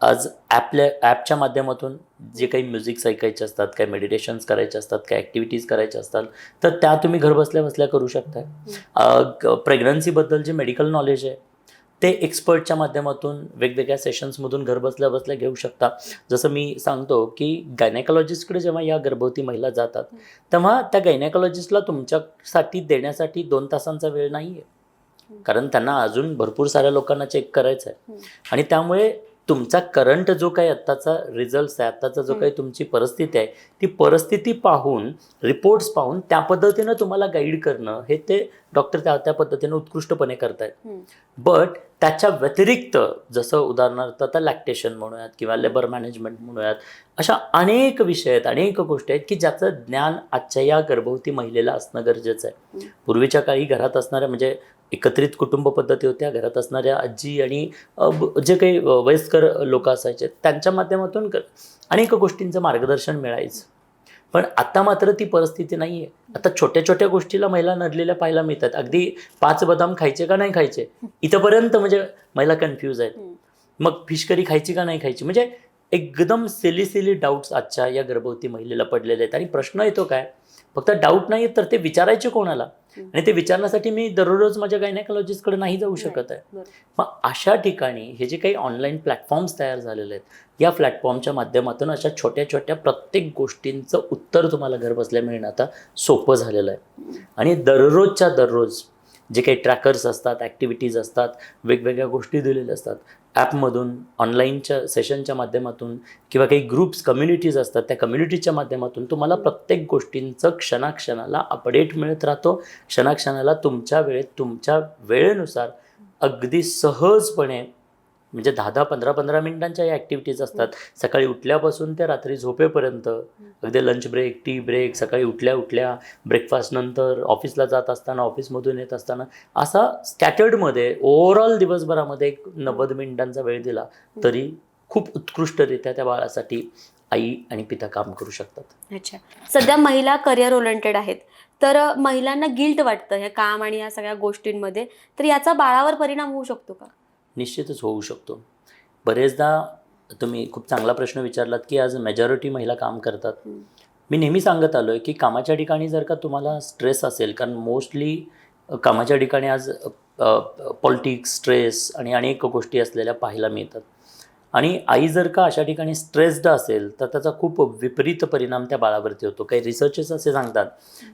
आज ॲपच्या माध्यमातून जे काही म्युझिक्स ऐकायचे असतात, काही मेडिटेशन्स करायचे असतात, काही ॲक्टिव्हिटीज करायच्या असतात, तर त्या तुम्ही घर बसल्या बसल्या करू शकताय. प्रेग्नन्सीबद्दल जे मेडिकल नॉलेज आहे ते एक्सपर्टच्या माध्यमातून वेगवेगळ्या सेशन्समधून घर बसल्या बसल्या घेऊ शकता. जसं मी सांगतो की गायनेकॉलॉजिस्टकडे जेव्हा या गर्भवती महिला जातात तेव्हा त्या गायनेकॉलॉजिस्टला तुमच्यासाठी देण्यासाठी 2 तासांचा वेळ नाही आहे, कारण त्यांना अजून भरपूर साऱ्या लोकांना चेक करायचं आहे. आणि त्यामुळे तुमचा करंट जो काही आत्ताचा रिझल्ट आहे, आत्ताचा जो काही तुमची परिस्थिती आहे, ती परिस्थिती पाहून, रिपोर्ट्स पाहून त्या पद्धतीनं तुम्हाला गाईड करणं हे ते डॉक्टर त्या पद्धतीनं उत्कृष्टपणे करतायत. बट त्याच्या व्यतिरिक्त जसं उदाहरणार्थ आता लॅक्टेशन म्हणूयात किंवा लेबर मॅनेजमेंट म्हणूयात, अशा अनेक विषय आहेत, अनेक गोष्टी आहेत की ज्याचं ज्ञान आजच्या या गर्भवती महिलेला असणं गरजेचं आहे. पूर्वीच्या काळी घरात असणाऱ्या म्हणजे एकत्रित कुटुंब पद्धती होत्या, घरात असणाऱ्या आजी आणि जे काही वयस्कर लोक असायचे त्यांच्या माध्यमातून अनेक गोष्टींचं मार्गदर्शन मिळायचं. पण आता मात्र ती परिस्थिती नाही आहे. आता छोट्या छोट्या गोष्टीला महिला नडलेल्या पाहायला मिळतात. अगदी 5 बदाम खायचे का नाही खायचे इथंपर्यंत म्हणजे महिला कन्फ्यूज आहेत. मग फिश करी खायची का नाही खायची, म्हणजे एकदम सिली डाऊट्स आजच्या या गर्भवती महिलेला पडलेले आहेत. आणि प्रश्न येतो काय, फक्त डाऊट नाही तर ते विचारायचे कोणाला, आणि ते विचारण्यासाठी मी दररोज माझ्या गायनेकॉलॉजिस्टकडे नाही जाऊ शकत आहे. मग अशा ठिकाणी हे जे काही ऑनलाईन प्लॅटफॉर्म्स तयार झालेले आहेत, या प्लॅटफॉर्मच्या माध्यमातून अशा छोट्या छोट्या प्रत्येक गोष्टींचं उत्तर तुम्हाला घर बसल्या मिळणं आता सोपं झालेलं आहे. आणि दररोजच्या दररोज जे काही ट्रॅकर्स असतात, ॲक्टिव्हिटीज असतात, वेगवेगळ्या गोष्टी दिलेल्या असतात, ॲपमधून, ऑनलाईनच्या सेशनच्या माध्यमातून किंवा काही ग्रुप्स, कम्युनिटीज असतात, त्या कम्युनिटीच्या माध्यमातून तुम्हाला प्रत्येक गोष्टींचं क्षणाक्षणाला अपडेट मिळत राहतो. क्षणाक्षणाला तुमच्या तुमच्या वेळेनुसार अगदी सहजपणे, म्हणजे 10-10, 15-15 मिनिटांच्या या ॲक्टिव्हिटीज असतात. सकाळी उठल्यापासून ते रात्री झोपेपर्यंत, अगदी लंच ब्रेक, टी ब्रेक, सकाळी उठल्या ब्रेकफास्ट नंतर, ऑफिसला जात असताना, ऑफिसमधून येत असताना, असा स्कॅटर्डमध्ये ओव्हरऑल दिवसभरामध्ये एक 90 मिनिटांचा वेळ दिला तरी खूप उत्कृष्टरित्या त्या बाळासाठी आई आणि पिता काम करू शकतात. अच्छा, सध्या महिला करिअर ओरिएंटेड आहेत, तर महिलांना गिल्ट वाटतं ह्या काम आणि या सगळ्या गोष्टींमध्ये, तर याचा बाळावर परिणाम होऊ शकतो का? निश्चितच होऊ शकतो. बरेचदा तुम्ही खूप चांगला प्रश्न विचारलात की आज मेजॉरिटी महिला काम करतात. मी नेहमी सांगत आलो आहे की कामाच्या ठिकाणी जर का तुम्हाला स्ट्रेस असेल, कारण मोस्टली कामाच्या ठिकाणी आज पॉलिटिक्स, स्ट्रेस आणि अनेक गोष्टी असलेल्या पाहायला मिळतात. आणि आई जर का अशा ठिकाणी स्ट्रेस्ड असेल तर त्याचा खूप विपरीत परिणाम त्या बाळावरती होतो. काही रिसर्चेस असे सांगतात,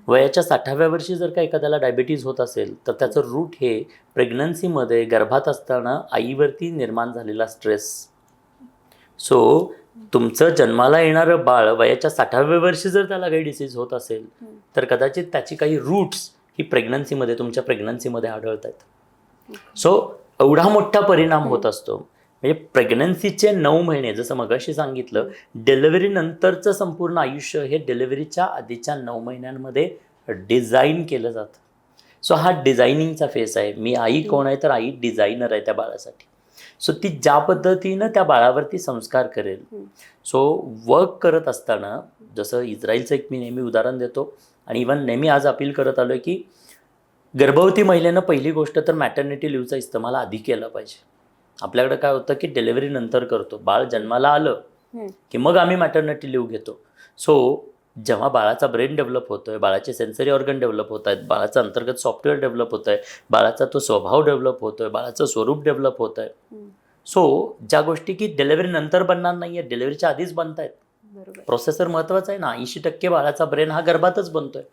वयाच्या 60व्या वर्षी जर का एखाद्याला डायबिटीज होत असेल तर त्याचं रूट हे प्रेग्नन्सीमध्ये, गर्भात असताना आईवरती निर्माण झालेला स्ट्रेस. सो तुमचं जन्माला येणारं बाळ वयाच्या 60व्या वर्षी जर त्याला काही डिसीज होत असेल तर कदाचित त्याची काही रूट्स ही प्रेग्नन्सीमध्ये, तुमच्या प्रेग्नन्सीमध्ये आढळत आहेत. सो एवढा मोठा परिणाम होत असतो. म्हणजे प्रेग्नन्सीचे 9 महिने, जसं मगाशी सांगितलं, डिलिव्हरीनंतरचं संपूर्ण आयुष्य हे डिलिव्हरीच्या आधीच्या 9 महिन्यांमध्ये डिझाईन केलं जातं. सो हा डिझायनिंगचा फेस आहे. मी आई कोण आहे तर आई डिझायनर आहे त्या बाळासाठी. सो ती ज्या पद्धतीनं त्या बाळावरती संस्कार करेल. सो वर्क करत असताना, जसं इस्रायलचं एक मी नेहमी उदाहरण देतो आणि इव्हन नेहमी आज अपील करत आलो आहे की गर्भवती महिलेनं पहिली गोष्ट तर मॅटर्निटी लिव्हचा इस्तेमाल आधी केला पाहिजे. आपल्याकडे काय होतं की डिलिव्हरी नंतर करतो, बाळ जन्माला आलं की मग आम्ही मॅटर्निटी लिव्ह घेतो. सो जेव्हा बाळाचा ब्रेन डेव्हलप होतोय, बाळाचे सेन्सरी ऑर्गन डेव्हलप होत आहेत, बाळाचं अंतर्गत सॉफ्टवेअर डेव्हलप होत आहे, बाळाचा तो स्वभाव डेव्हलप होतोय, बाळाचं स्वरूप डेव्हलप होत आहे. सो ज्या गोष्टी की डिलिव्हरी नंतर बनणार नाही आहेत, डिलिव्हरीच्या आधीच बनत आहेत. प्रोसेसर महत्त्वाचा आहे ना. 80% बाळाचा ब्रेन हा गर्भातच बनतोय.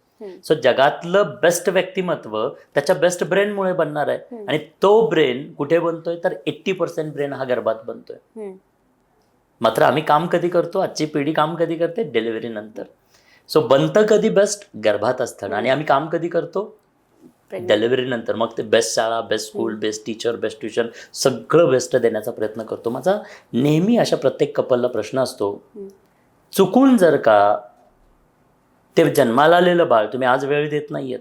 सो जगातलं बेस्ट व्यक्तिमत्व त्याच्या बेस्ट ब्रेनमुळे बनणार आहे. आणि तो ब्रेन कुठे बनतोय तर 80% ब्रेन हा गर्भात बनतोय. मात्र आम्ही काम कधी करतो, आजची पिढी काम कधी करते, डिलिव्हरी नंतर. सो बनतं कधी बेस्ट, गर्भात असताना. आणि आम्ही काम कधी करतो, डिलिव्हरी नंतर. मग ते बेस्ट शाळा, best school, best teacher, best tuition, सगळं बेस्ट देण्याचा प्रयत्न करतो. माझा नेहमी अशा प्रत्येक कपलला प्रश्न असतो, चुकून जर का ते जन्माला आलेलं बाळ, तुम्ही आज वेळ देत नाहीयेत,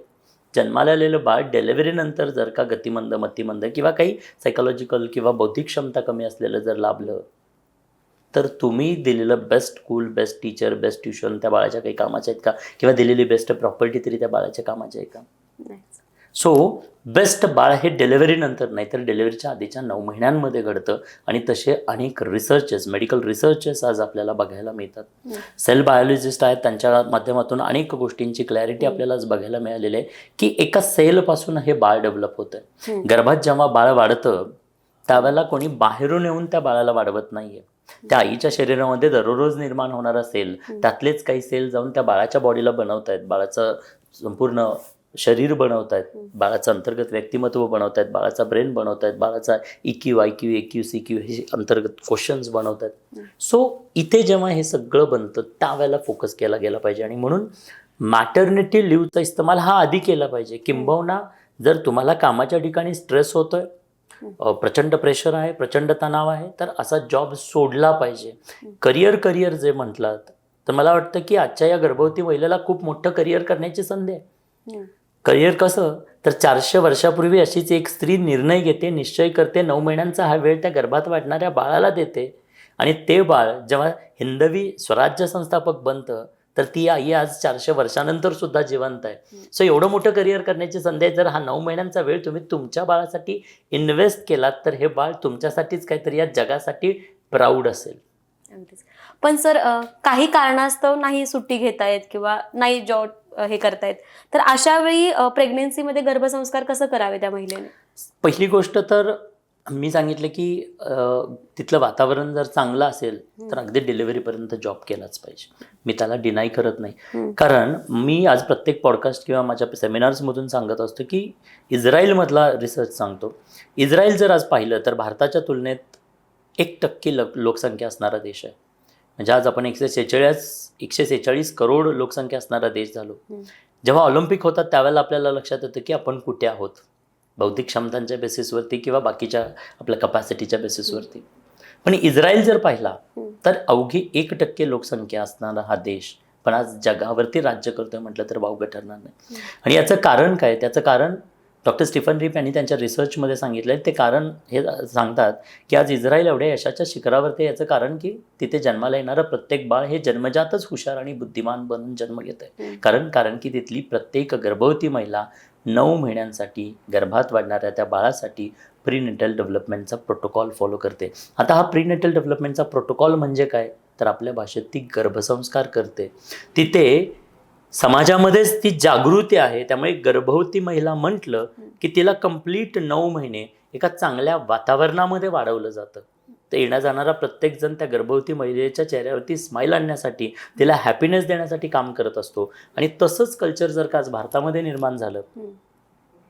जन्माला आलेलं बाळ डिलिव्हरी नंतर जर का गतिमंद, मतिमंद किंवा काही सायकोलॉजिकल किंवा बौद्धिक क्षमता कमी असलेलं जर लाभलं, तर तुम्ही दिलेलं best school, best teacher, best tuition त्या बाळाच्या काही कामाचे आहेत का? किंवा दिलेली बेस्ट प्रॉपर्टी तरी त्या बाळाच्या कामाची आहे का? सो बेस्ट बाळ हे डिलिव्हरी नंतर नाही तर डिलिव्हरीच्या आधीच्या 9 महिन्यांमध्ये घडतं. आणि तसे अनेक रिसर्चेस, मेडिकल रिसर्चेस आज आपल्याला बघायला मिळतात. सेल बायोलॉजिस्ट आहेत, त्यांच्या माध्यमातून अनेक गोष्टींची क्लॅरिटी आपल्याला आज बघायला मिळालेली आहे की एका सेलपासून हे बाळ डेव्हलप होतं. गर्भात जेव्हा बाळ वाढतं त्यावेळेला कोणी बाहेरून येऊन त्या बाळाला वाढवत नाहीये. त्या आईच्या शरीरामध्ये दररोज निर्माण होणारा सेल, त्यातलेच काही सेल जाऊन त्या बाळाच्या बॉडीला बनवतायत, बाळाचं संपूर्ण शरीर बनवतायत, बाळाचं अंतर्गत व्यक्तिमत्व बनवतायत, बाळाचा ब्रेन बनवतायत, बाळाचा EQ, IQ, AQ, CQ हे अंतर्गत क्वेश्चन्स बनवतायत. सो इथे जेव्हा हे सगळं बनतं त्यावेळेला फोकस केला गेला पाहिजे. आणि म्हणून मॅटर्निटी लिव्हचा इस्तेमाल हा आधी केला पाहिजे. किंबहुना जर तुम्हाला कामाच्या ठिकाणी स्ट्रेस होतोय, प्रचंड प्रेशर आहे, प्रचंड तणाव आहे, तर असा जॉब सोडला पाहिजे. करिअर जे म्हटलात तर मला वाटतं की आजच्या या गर्भवती महिलेला खूप मोठं करिअर करण्याची संधी आहे. करिअर कसं तर 400 वर्षापूर्वी अशीच एक स्त्री निर्णय घेते, निश्चय करते, 9 महिन्यांचा हा वेळ त्या गर्भात वाढणाऱ्या बाळाला देते. आणि ते बाळ जेव्हा हिंदवी स्वराज्य संस्थापक बनतं तर ती आई आज 400 वर्षानंतर सुद्धा जिवंत आहे. सो एवढं मोठं करिअर करण्याची संधी आहे. जर हा 9 महिन्यांचा वेळ तुम्ही तुमच्या बाळासाठी इन्व्हेस्ट केलात तर हे बाळ तुमच्यासाठीच काहीतरी या जगासाठी प्राऊड असेल. पण सर काही कारणास्तव नाही सुट्टी घेतायत किंवा नाही जॉब हे करतायत, तर अशा वेळी प्रेग्नेन्सीमध्ये गर्भसंस्कार कसं करावे त्या महिलेने? पहिली गोष्ट तर मी सांगितलं की तिथलं वातावरण जर चांगलं असेल तर अगदी डिलिव्हरीपर्यंत जॉब केलाच पाहिजे. मी त्याला डिनाय करत नाही. कारण मी आज प्रत्येक पॉडकास्ट किंवा माझ्या सेमिनार्समधून सांगत असतो की इस्रायलमधला रिसर्च सांगतो. इस्रायल जर आज पाहिलं तर भारताच्या तुलनेत 1% लोकसंख्या असणारा देश आहे. म्हणजे आज आपण 146 करोड लोकसंख्या असणारा देश झालो. जेव्हा ऑलिम्पिक होतात त्यावेळेला आपल्याला लक्षात येतं की आपण कुठे आहोत, बौद्धिक क्षमतांच्या बेसिसवरती किंवा बाकीच्या आपल्या कपॅसिटीच्या बेसिसवरती. पण इस्रायल जर पाहिला तर अवघी 1% लोकसंख्या असणारा हा देश पण आज जगावरती राज्य करतोय म्हटलं तर वावगं ठरणार नाही. आणि याचं कारण काय? त्याचं कारण डॉक्टर स्टीफन रिप यांनी त्यांच्या रिसर्चमध्ये सांगितलं आहे. ते कारण हे सांगतात की आज इस्रायल एवढ्या यशाच्या शिखरावरती याचं कारण की तिथे जन्माला येणारं प्रत्येक बाळ हे जन्मजातच हुशार आणि बुद्धिमान बनून जन्म घेत आहे. कारण की तिथली प्रत्येक गर्भवती महिला 9 महिन्यांसाठी गर्भात वाढणाऱ्या त्या बाळासाठी प्रीनेटल डेव्हलपमेंटचा प्रोटोकॉल फॉलो करते. आता हा प्रीनेटल डेव्हलपमेंटचा प्रोटोकॉल म्हणजे काय तर आपल्या भाषेत ती गर्भसंस्कार करते. तिथे समाजामध्येच ती जागृती आहे. त्यामुळे गर्भवती महिला म्हटलं की तिला कंप्लीट 9 महिने एका चांगल्या वातावरणामध्ये वाढवलं जातं. तर येण्या जाणारा प्रत्येकजण त्या गर्भवती महिलेच्या चेहऱ्यावरती स्माईल आणण्यासाठी, तिला हॅपीनेस देण्यासाठी काम करत असतो. आणि तसंच कल्चर जर का आज भारतामध्ये निर्माण झालं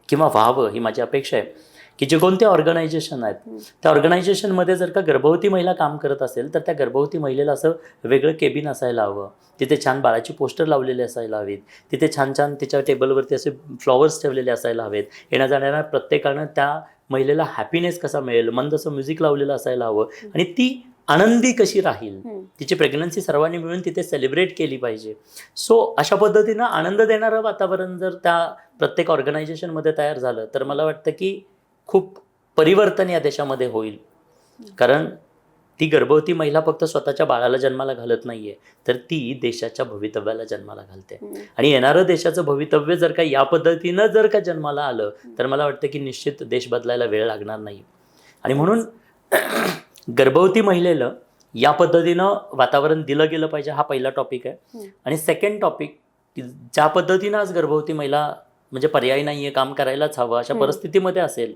किंवा व्हावं ही माझी अपेक्षा आहे की जे कोणते ऑर्गनायझेशन आहेत त्या ऑर्गनायझेशनमध्ये जर का गर्भवती महिला काम करत असेल तर त्या गर्भवती महिलेला असं वेगळं केबिन असायला हवं. तिथे छान बाळाची पोस्टर लावलेले असायला हवीत. तिथे छान तिच्या टेबलवरती असे फ्लॉवर्स ठेवलेले असायला हवेत. येण्या जाणाऱ्या प्रत्येकानं त्या महिलेला हॅपीनेस कसा मिळेल, मंद असं म्युझिक लावलेलं असायला हवं. आणि ती आनंदी कशी राहील, तिची प्रेग्नन्सी सर्वांनी मिळून तिथे सेलिब्रेट केली पाहिजे. सो अशा पद्धतीनं आनंद देणारं वातावरण जर त्या प्रत्येक ऑर्गनायझेशनमध्ये तयार झालं तर मला वाटतं की खूप परिवर्तन या देशामध्ये होईल. कारण ती गर्भवती महिला फक्त स्वतःच्या बाळाला जन्माला घालत नाहीये तर ती देशाच्या भवितव्याला जन्माला घालते. आणि येणारं देशाचं भवितव्य जर का या पद्धतीनं जर का जन्माला आलं तर मला वाटतं की निश्चित देश बदलायला वेळ लागणार नाही. आणि म्हणून गर्भवती महिलेला या पद्धतीनं वातावरण दिलं गेलं पाहिजे, हा पहिला टॉपिक आहे. आणि सेकंड टॉपिक, ज्या पद्धतीनं आज गर्भवती महिला म्हणजे पर्याय नाही आहे, काम करायलाच हवं अशा परिस्थितीमध्ये असेल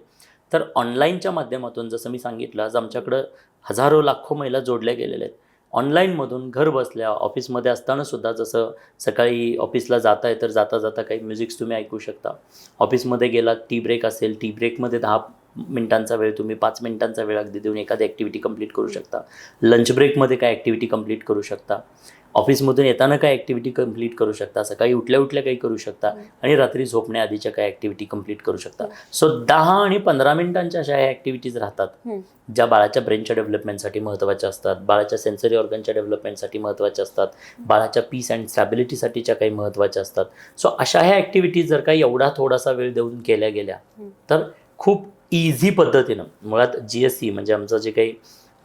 तर ऑनलाईनच्या माध्यमातून जसं मी सांगितलं आज आमच्याकडं हजारो लाखो महिला जोडल्या गेलेल्या आहेत. ऑनलाईनमधून घर बसल्या ऑफिसमध्ये असताना सुद्धा, जसं सकाळी ऑफिसला जाता आहे तर जाता जाता काही म्युझिक्स तुम्ही ऐकू शकता. ऑफिसमध्ये गेलात, टी ब्रेक असेल, टी ब्रेकमध्ये 10 मिनिटांचा वेळ तुम्ही 5 मिनिटांचा वेळ अगदी देऊन एखादी ॲक्टिव्हिटी कंप्लीट करू शकता. लंच ब्रेकमध्ये काय ॲक्टिव्हिटी कंप्लीट करू शकता. ऑफिसमधून येताना काय ॲक्टिव्हिटी कंप्लीट करू शकता. सकाळी उठल्या उठल्या काही करू शकता. आणि रात्री झोपण्याआधीच्या काय ॲक्टिव्हिटी कंप्लीट करू शकता. सो 10 आणि 15 मिनिटांच्या अशा ह्या ॲक्टिव्हिटीज राहतात ज्या बाळाच्या ब्रेनच्या डेव्हलपमेंटसाठी महत्त्वाच्या असतात, बाळाच्या सेन्सरी ऑर्गनच्या डेव्हलपमेंटसाठी महत्त्वाच्या असतात, बाळाच्या पीस अँड स्टॅबिलिटीसाठीच्या काही महत्त्वाच्या असतात. सो अशा ह्या ॲक्टिव्हिटीज जर काही एवढा थोडासा वेळ देऊन केल्या गेल्या तर खूप इझी पद्धतीनं, मुळात GSC म्हणजे आमचं जे काही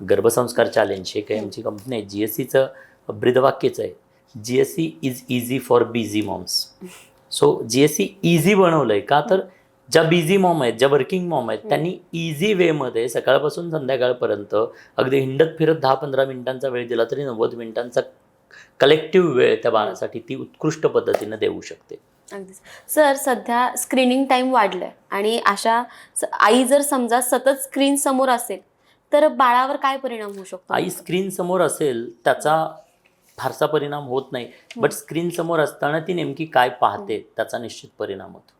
गर्भसंस्कार चॅलेंज हे काही आमची कंपनी आहे, GSCचं ब्रीदवाक्यच आहे, GSC is easy for busy moms. So GSC easy बनवलं आहे का, तर ज्या बिझी मॉम आहेत, ज्या वर्किंग मॉम आहेत, त्यांनी इझी वेमध्ये सकाळपासून संध्याकाळपर्यंत अगदी हिंडत फिरत 10-15 मिनिटांचा वेळ दिला तरी 90 मिनिटांचा कलेक्टिव्ह वेळ त्या बाळासाठी ती उत्कृष्ट पद्धतीनं देऊ शकते. अगदीच. सर, सध्या स्क्रीनिंग टाईम वाढलाय आणि अशा आई जर समजा सतत स्क्रीन समोर असेल तर बाळावर काय परिणाम होऊ शकतो? आई स्क्रीन समोर असेल त्याचा फारसा परिणाम होत नाही, बट स्क्रीन समोर असताना ती नेमकी काय पाहते त्याचा निश्चित परिणाम होतो.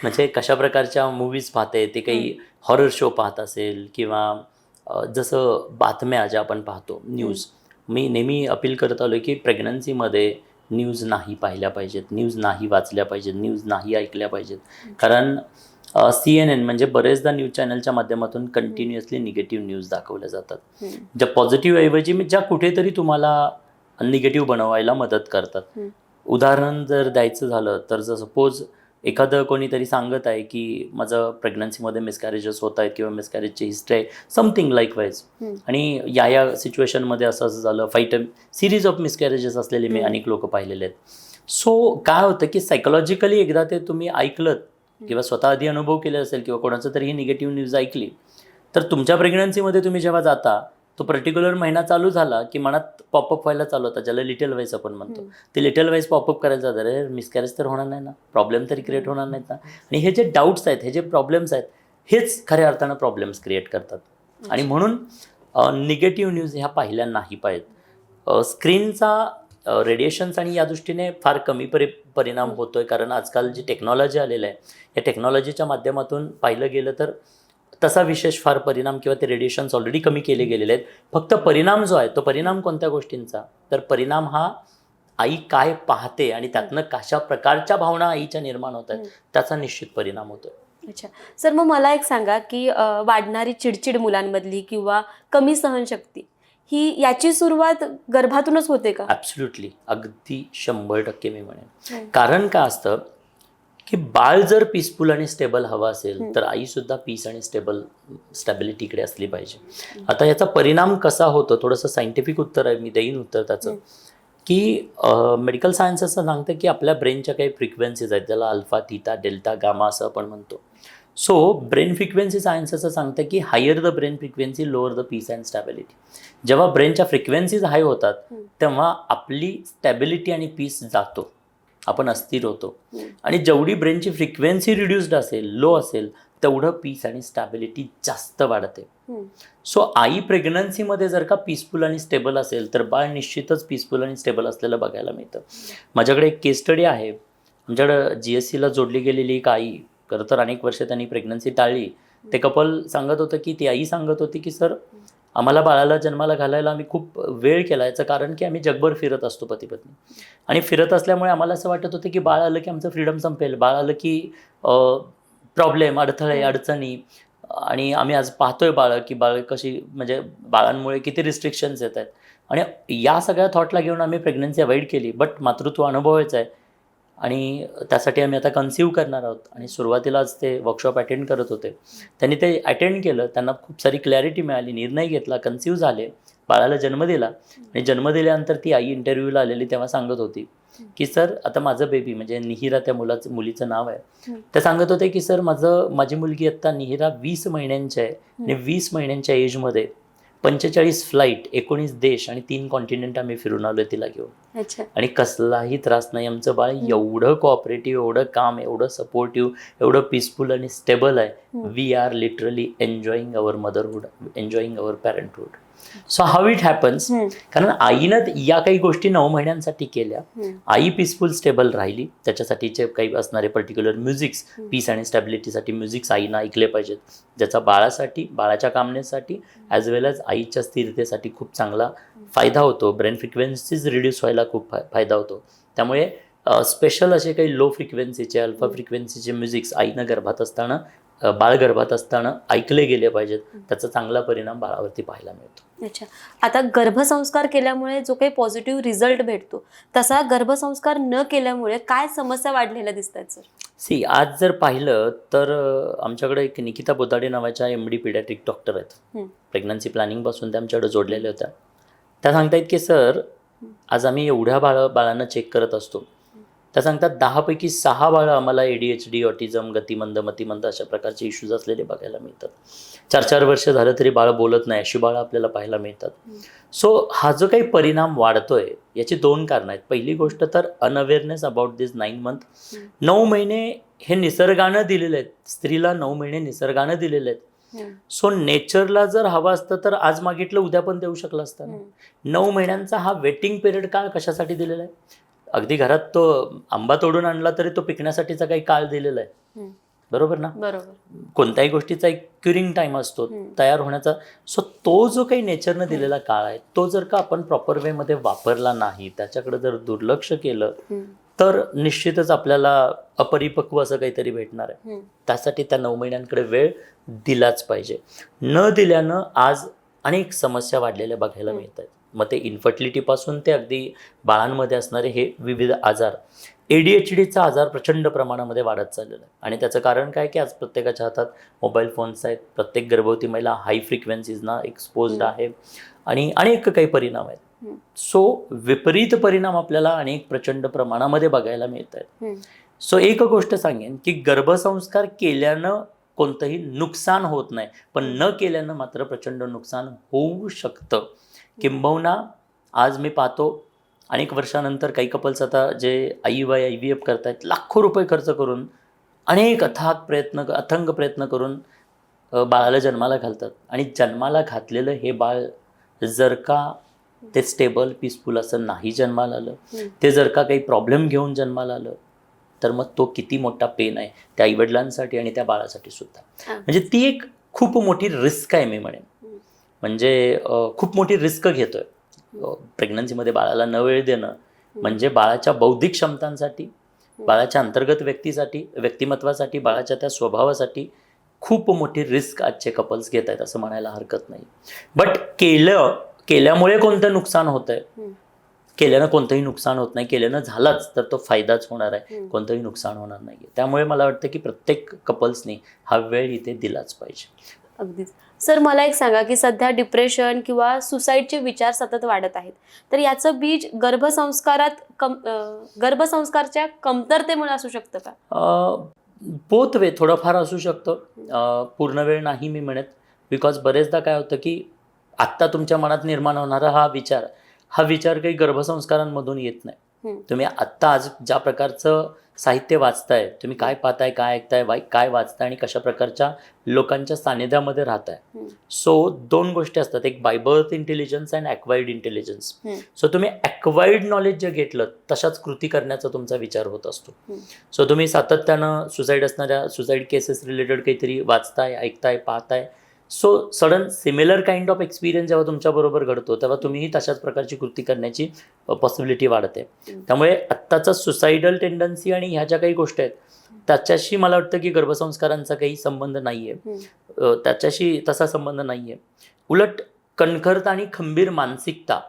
म्हणजे कशा प्रकारच्या मूवीज पाहते, ते काही हॉरर शो पाहत असेल किंवा जसं बातम्या ज्या आपण पाहतो न्यूज, मी नेहमी अपील करत आलो की प्रेग्नन्सीमध्ये न्यूज नाही पाहिल्या पाहिजेत, न्यूज नाही वाचल्या पाहिजेत, न्यूज नाही ऐकल्या पाहिजेत. कारण CNN म्हणजे बरेचदा न्यूज चॅनलच्या माध्यमातून कंटिन्युअसली निगेटिव्ह न्यूज दाखवल्या जातात, ज्या पॉझिटिव्ह ऐवजी ज्या कुठेतरी तुम्हाला निगेटिव्ह बनवायला मदत करतात. उदाहरण जर द्यायचं झालं तर सपोज एखादं कोणीतरी सांगत आहे की माझं प्रेग्नन्सीमध्ये मिसकॅरेजेस होत आहेत किंवा मिसकॅरेजची हिस्ट्री आहे, समथिंग लाईक वाईज, आणि या सिच्युएशनमध्ये असं झालं, 5 सिरीज ऑफ मिसकॅरेजेस असलेले मी अनेक लोक पाहिलेले आहेत. सो काय होतं की सायकोलॉजिकली एकदा ते तुम्ही ऐकलं किंवा स्वतः आधी अनुभव केले असेल किंवा कोणाचं तरी ही निगेटिव्ह न्यूज ऐकली, तर तुमच्या प्रेग्नन्सीमध्ये तुम्ही जेव्हा जाता तो पर्टिक्युलर महिना चालू झाला की मनात पॉपअप व्हायला चालू होता, ज्याला लिटल वाईज आपण म्हणतो. ते लिटल वाईज पॉपअप करायला जातात, अरे मिसकॅरेज तर होणार नाही ना, प्रॉब्लेम तरी क्रिएट होणार नाहीत ना. आणि हे जे डाऊट्स आहेत, हे जे प्रॉब्लेम्स आहेत, हेच खऱ्या अर्थानं प्रॉब्लेम्स क्रिएट करतात. आणि म्हणून निगेटिव्ह न्यूज ह्या पाहिल्या नाही पाहिजेत. स्क्रीनचा रेडिएशन्स आणि या दृष्टीने फार कमी परिणाम होतो आहे, कारण आजकाल जी टेक्नॉलॉजी आलेलं आहे या टेक्नॉलॉजीच्या माध्यमातून पाहिलं गेलं तर तसा विशेष फार परिणाम किंवा ते रेडिएशन्स ऑलरेडी कमी केले गेलेले आहेत. फक्त परिणाम जो आहे तो परिणाम कोणत्या गोष्टींचा, तर परिणाम हा आई काय पाहते आणि त्यातनं कशा प्रकारच्या भावना आईच्या निर्माण होत आहेत त्याचा निश्चित परिणाम होतो. अच्छा सर, मग मला एक सांगा की वाढणारी चिडचिड मुलांमधली किंवा कमी सहनशक्ती ही याची सुरुवात गर्भातूनच होते का? ॲब्सोल्युटली, अगदी 100% मी म्हणेन. कारण काय असतं की बाळ जर पीसफुल आणि स्टेबल हवं असेल तर आईसुद्धा पीस आणि स्टॅबिलिटीकडे असली पाहिजे. आता याचा परिणाम कसा होतो, थोडंसं सायंटिफिक उत्तर आहे, मी देईन उत्तर त्याचं, की मेडिकल सायन्स असं सांगतं की आपल्या ब्रेनच्या काही फ्रिक्वेन्सीज आहेत, ज्याला अल्फा, थीटा, डेल्टा, गामा असं आपण म्हणतो. सो ब्रेन फ्रिक्वेन्सी सायन्स असं सांगतं की higher the brain frequency lower the peace and stability. जेव्हा ब्रेनच्या फ्रिक्वेन्सीज हाय होतात तेव्हा आपली स्टॅबिलिटी आणि पीस जातो, आपण अस्थिर होतो. आणि जेवढी ब्रेनची फ्रिक्वेन्सी रिड्यूस्ड असेल, लो असेल, तेवढं पीस आणि स्टॅबिलिटी जास्त वाढते. सो आई प्रेग्नन्सीमध्ये जर का पीसफुल आणि स्टेबल असेल तर बाळ निश्चितच पीसफुल आणि स्टेबल असलेलं बघायला मिळतं. माझ्याकडे एक केस स्टडी आहे. आमच्याकडं GSCला जोडली गेलेली एक आई, खरं तर अनेक वर्ष त्यांनी प्रेग्नन्सी टाळली. ते कपल सांगत होतं की ती आई सांगत होती की सर, आम्हाला बाळाला जन्माला घालायला आम्ही खूप वेळ केला. याचं कारण की आम्ही जगभर फिरत असतो पती पत्नी, आणि फिरत असल्यामुळे आम्हाला असं वाटत होतं की बाळ आलं की आमचं फ्रीडम संपेल, बाळ आलं की प्रॉब्लेम, अडथळे, अडचणी, आणि आम्ही आज पाहतोय की बाळ कशी, म्हणजे बाळांमुळे किती रिस्ट्रिक्शन्स येत आहेत. आणि या सगळ्या थॉटला घेऊन आम्ही प्रेग्नन्सी अवॉइड केली. बट मातृत्व अनुभवायचं आहे आणि त्यासाठी आम्ही आता कन्सिव्ह करणार आहोत. आणि सुरुवातीलाच ते वर्कशॉप अटेंड करत होते, त्यांनी ते अटेंड केलं, त्यांना खूप सारी क्लॅरिटी मिळाली, निर्णय घेतला, कन्सिव्ह झाले, बाळाला जन्म दिला. आणि जन्म दिल्यानंतर ती आई इंटरव्ह्यूला आलेली तेव्हा सांगत होती की सर, आता माझं बेबी, म्हणजे निहिरा त्या मुलीचं नाव आहे, ते सांगत होते की सर, माझी मुलगी आत्ता निहिरा 20 महिन्यांची आहे आणि 20 महिन्यांच्या एजमध्ये 45 फ्लाईट, 19 देश आणि 3 कॉन्टिनेंट आम्ही फिरून आलोय तिला घेऊन. आणि कसलाही त्रास नाही. आमचं बाळ एवढं कोऑपरेटिव्ह, एवढं काम, एवढं सपोर्टिव्ह, एवढं पीसफुल आणि स्टेबल आहे. We are literally enjoying our motherhood, enjoying our parenthood. So how it happens, कारण आईनं या काही गोष्टी 9 महिन्यांसाठी केल्या. आई पीसफुल स्टेबल राहिली, त्याच्यासाठीचे काही असणारे पर्टिक्युलर म्युझिक्स, पीस आणि स्टॅबिलिटीसाठी म्युझिक्स आईनं ऐकले पाहिजेत, ज्याचा बाळासाठी, बाळाच्या कामनेसाठी ॲज वेल ॲज आईच्या स्थिरतेसाठी खूप चांगला फायदा होतो. ब्रेन फ्रिक्वेन्सीज रिड्यूस व्हायला खूप फायदा होतो. त्यामुळे स्पेशल असे काही लो फ्रिक्वेन्सीचे, अल्फा फ्रिक्वेन्सीचे म्युझिक्स आईनं गर्भात असताना, बाळ गर्भात असताना ऐकले गेले पाहिजेत. त्याचा चांगला परिणाम बाळावरती पाहायला मिळतो. अच्छा, आता गर्भसंस्कार केल्यामुळे जो काही पॉझिटिव्ह रिझल्ट भेटतो, तसा गर्भसंस्कार न केल्यामुळे काय समस्या वाढलेल्या दिसतात सर? सी, आज जर पाहिलं तर आमच्याकडे एक निकिता बोदाडे नावाच्या MD पीडियाट्रिक डॉक्टर आहेत. प्रेग्नन्सी प्लॅनिंगपासून त्या आमच्याकडे जोडलेल्या होत्या. त्या सांगतायत की सर, आज आम्ही एवढ्या बाळांना चेक करत असतो, त्या सांगतात 10 पैकी 6 बाळं आम्हाला ADHD, ऑटिझम, गतिमंद, मतिमंद अशा प्रकारचे इश्यूज असलेले बघायला मिळतात. 4-4 वर्ष झालं तरी बाळ बोलत नाही अशी बाळं आपल्याला पाहायला मिळतात. सो हा जो काही परिणाम वाढतोय याची 2 कारणं आहेत. पहिली गोष्ट तर अनअवेअरनेस अबाउट दिस 9 मंथ. 9 महिने हे निसर्गानं दिलेले आहेत, स्त्रीला 9 महिने निसर्गानं दिलेले आहेत. सो नेचरला जर हवं असतं तर आज मागितलं उद्या पण देऊ शकलं असतं. 9 महिन्यांचा हा वेटिंग पिरियड काळ कशासाठी दिलेला आहे? अगदी घरात तो आंबा तोडून आणला तरी तो पिकण्यासाठीचा काही काळ दिलेला आहे, बरोबर ना? बरोबर. कोणत्याही गोष्टीचा एक क्युरिंग टाइम असतो तयार होण्याचा. सो तो जो काही नेचरनं दिलेला काळ आहे, तो जर का आपण प्रॉपर वेमध्ये वापरला नाही, त्याच्याकडे जर दुर्लक्ष केलं तर निश्चितच आपल्याला अपरिपक्व असं काहीतरी भेटणार आहे. त्यासाठी त्या 9 महिन्यांकडे वेळ दिलाच पाहिजे. न दिल्यानं आज अनेक समस्या वाढलेल्या बघायला मिळत आहेत. मग ते इन्फर्टिलिटीपासून ते अगदी बाळांमध्ये असणारे हे विविध आजार, ADHDचा आजार प्रचंड प्रमाणामध्ये वाढत चाललेला आहे. आणि त्याचं कारण काय की आज प्रत्येकाच्या हातात मोबाईल फोन्स आहेत, प्रत्येक गर्भवती महिला हाय फ्रिक्वेन्सीजना एक्सपोज्ड आहे आणि अनेक काही परिणाम आहेत. सो विपरीत परिणाम आपल्याला अनेक प्रचंड प्रमाणामध्ये बघायला मिळत आहेत. सो एक गोष्ट सांगेन की गर्भसंस्कार केल्यानं कोणतंही नुकसान होत नाही, पण न केल्यानं मात्र प्रचंड नुकसान होऊ शकतं. किंबहुना आज मी पाहतो अनेक वर्षानंतर काही कपल्स आता जे IVF करतायत, लाखो रुपये खर्च करून अनेक अथंग प्रयत्न करून बाळाला जन्माला घालतात. आणि जन्माला घातलेलं हे बाळ जर का ते स्टेबल पीसफुल असं नाही जन्माला आलं, ते जर का काही प्रॉब्लेम घेऊन जन्माला आलं, तर मग तो किती मोठा पेन आहे त्या आईवडिलांसाठी आणि त्या बाळासाठी सुद्धा. म्हणजे ती एक खूप मोठी रिस्क आहे मी म्हणेन. म्हणजे खूप मोठी रिस्क घेतोय प्रेग्नन्सीमध्ये बाळाला न वेळ देणं. म्हणजे बाळाच्या बौद्धिक क्षमतांसाठी, बाळाच्या अंतर्गत व्यक्तिमत्वासाठी, बाळाच्या त्या स्वभावासाठी खूप मोठी रिस्क आजचे कपल्स घेत आहेत असं म्हणायला हरकत नाही. बट केल्यामुळे कोणतं नुकसान होत आहे? केल्यानं कोणतंही नुकसान होत नाही. केल्यानं झालाच तर तो फायदाच होणार आहे, कोणतंही नुकसान होणार नाही. त्यामुळे मला वाटतं की प्रत्येक कपल्सनी हा वेळ इथे दिलाच पाहिजे. अगदीच. सर, मला एक सांगा की सध्या डिप्रेशन किंवा सुसाईडचे विचार सतत वाढत आहेत, तर याचं बीज गर्भसंस्कारच्या कमतरतेमुळे असू शकतं का? बोथ वे थोडंफार असू शकतं, पूर्ण वेळ नाही मी म्हणत. बिकॉज बरेचदा काय होतं की आत्ता तुमच्या मनात निर्माण होणारा हा विचार काही गर्भसंस्कारांमधून येत नाही. तुम्ही आत्ता आज ज्या प्रकारचं साहित्य वाचताय, तुम्ही काय पाहताय, काय ऐकताय, काय वाचताय आणि कशा प्रकारच्या लोकांच्या सानिध्यामध्ये राहताय. सो 2 गोष्टी असतात, एक by birth intelligence and acquired intelligence. So तुम्ही ॲक्वायर्ड नॉलेज जे घेतलं तशाच कृती करण्याचा तुमचा विचार होत असतो. सो तुम्ही सातत्यानं सुसाईड केसेस रिलेटेड काहीतरी वाचताय, ऐकताय, पाहताय. So sudden similar kind of experience जेव्हा तुमच्याबरोबर घडतो तेव्हा तुम्हीही तशाच प्रकारची कृती करण्याची पॉसिबिलिटी वाढते. त्यामुळे आत्ताचा सुसाईडल टेंडन्सी आणि ह्या ज्या काही गोष्टी आहेत त्याच्याशी मला वाटतं की गर्भसंस्कारांचा काही संबंध नाही आहे, त्याच्याशी तसा संबंध नाही आहे. उलट कणखरता आणि खंबीर मानसिकता,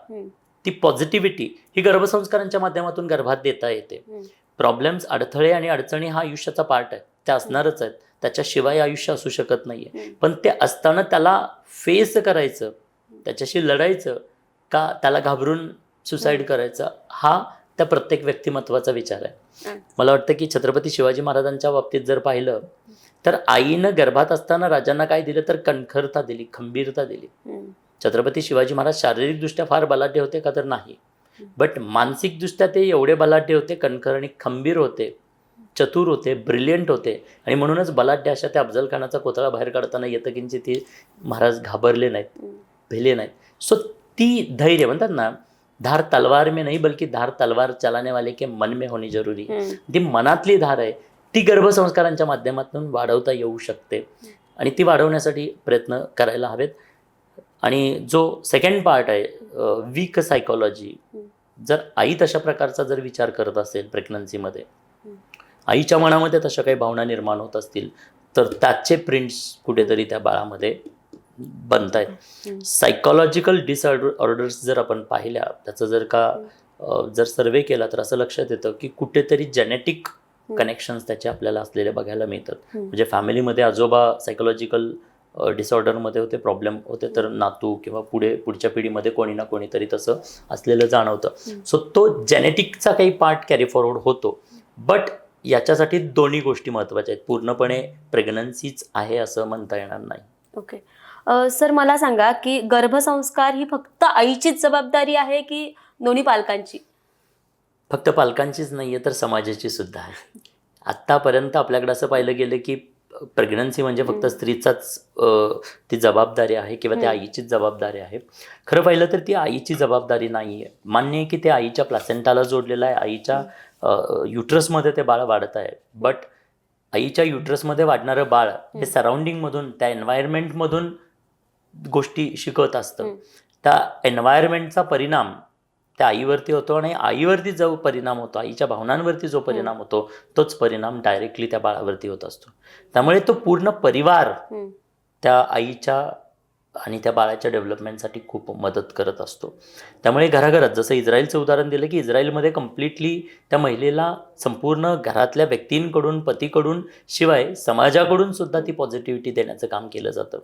ती पॉझिटिव्हिटी ही गर्भसंस्कारांच्या माध्यमातून गर्भात देता येते. प्रॉब्लेम्स, अडथळे आणि अडचणी हा आयुष्याचा पार्ट आहे, त्या असणारच आहेत. त्याच्याशिवाय आयुष्य असू शकत नाही आहे. पण ते असताना त्याला फेस करायचं, त्याच्याशी लढायचं का त्याला घाबरून सुसाईड करायचं, हा त्या प्रत्येक व्यक्तिमत्वाचा विचार आहे. मला वाटतं की छत्रपती शिवाजी महाराजांच्या बाबतीत जर पाहिलं तर आईनं गर्भात असताना राजांना काय दिलं तर कणखरता दिली, खंबीरता दिली. छत्रपती शिवाजी महाराज शारीरिकदृष्ट्या फार बलाढ्य होते का तर नाही, बट मानसिकदृष्ट्या ते एवढे बलाढ्य होते, कणखर आणि खंबीर होते, चतुर होते, ब्रिलियंट होते. आणि म्हणूनच बलाढ्य अशा त्या अफजल खानाचा कोथळा बाहेर काढताना येतं किंचित ते महाराज घाबरले नाहीत, भिले नाहीत. सो ती धैर्य म्हणतात ना, धार तलवार में नाही बल्कि धार तलवार चलाने वाले के मन में होनी जरुरी है. ती मनातली धार आहे ती गर्भसंस्कारांच्या माध्यमातून वाढवता येऊ शकते आणि ती वाढवण्यासाठी प्रयत्न करायला हवेत. आणि जो सेकंड पार्ट आहे वीक सायकोलॉजी, जर आई तशा प्रकारचा जर विचार करत असेल प्रेग्नन्सीमध्ये, आईच्या मनामध्ये तशा काही भावना निर्माण होत असतील तर त्याचे प्रिंट्स कुठेतरी त्या बाळामध्ये बनत आहेत. सायकोलॉजिकल डिसऑर्डर्स जर आपण पाहिल्या, त्याचं जर का जर सर्वे केला तर असं लक्षात येतं की कुठेतरी जेनेटिक कनेक्शन्स त्याचे आपल्याला असलेले बघायला मिळतात. म्हणजे फॅमिलीमध्ये आजोबा सायकोलॉजिकल डिसऑर्डरमध्ये होते, प्रॉब्लेम होते, तर नातू किंवा पुढच्या पिढीमध्ये कोणी ना कोणीतरी तसं असलेलं जाणवतं. सो तो जेनेटिकचा काही पार्ट कॅरी फॉरवर्ड होतो. बट याच्यासाठी दोन्ही गोष्टी महत्त्वाच्या आहेत. पूर्णपणे प्रेग्नन्सीच आहे असं म्हणता येणार नाही. ओके सर, मला सांगा की गर्भसंस्कार ही फक्त आईचीच जबाबदारी आहे की दोन्ही पालकांची? फक्त पालकांचीच नाही आहे तर समाजाची सुद्धा आहे. आत्तापर्यंत आपल्याकडे असं पाहिलं गेलं की प्रेग्नन्सी म्हणजे फक्त स्त्रीचाच ती जबाबदारी आहे किंवा त्या आईचीच जबाबदारी आहे. खरं पाहिलं तर ती आईची जबाबदारी नाही आहे. मान्य आहे की ते आईच्या प्लासेंटाला जोडलेलं आहे, आईच्या युट्रसमध्ये ते बाळ वाढत आहे. बट आईच्या युट्रसमध्ये वाढणारं बाळ हे सराउंडिंगमधून, त्या एन्व्हायरमेंटमधून गोष्टी शिकत असतं. त्या एन्व्हायरमेंटचा परिणाम त्या आईवरती होतो आणि आईवरती जो परिणाम होतो, आईच्या भावनांवरती जो परिणाम होतो, तोच परिणाम डायरेक्टली त्या बाळावरती होत असतो. त्यामुळे तो पूर्ण परिवार त्या आईच्या आणि त्या बाळाच्या डेव्हलपमेंटसाठी खूप मदत करत असतो. त्यामुळे घराघरात, जसं इस्रायलचं उदाहरण दिलं की इस्रायलमध्ये कम्प्लिटली त्या महिलेला संपूर्ण घरातल्या व्यक्तींकडून, पतीकडून, शिवाय समाजाकडून सुद्धा ती पॉझिटिव्हिटी देण्याचं काम केलं जातं.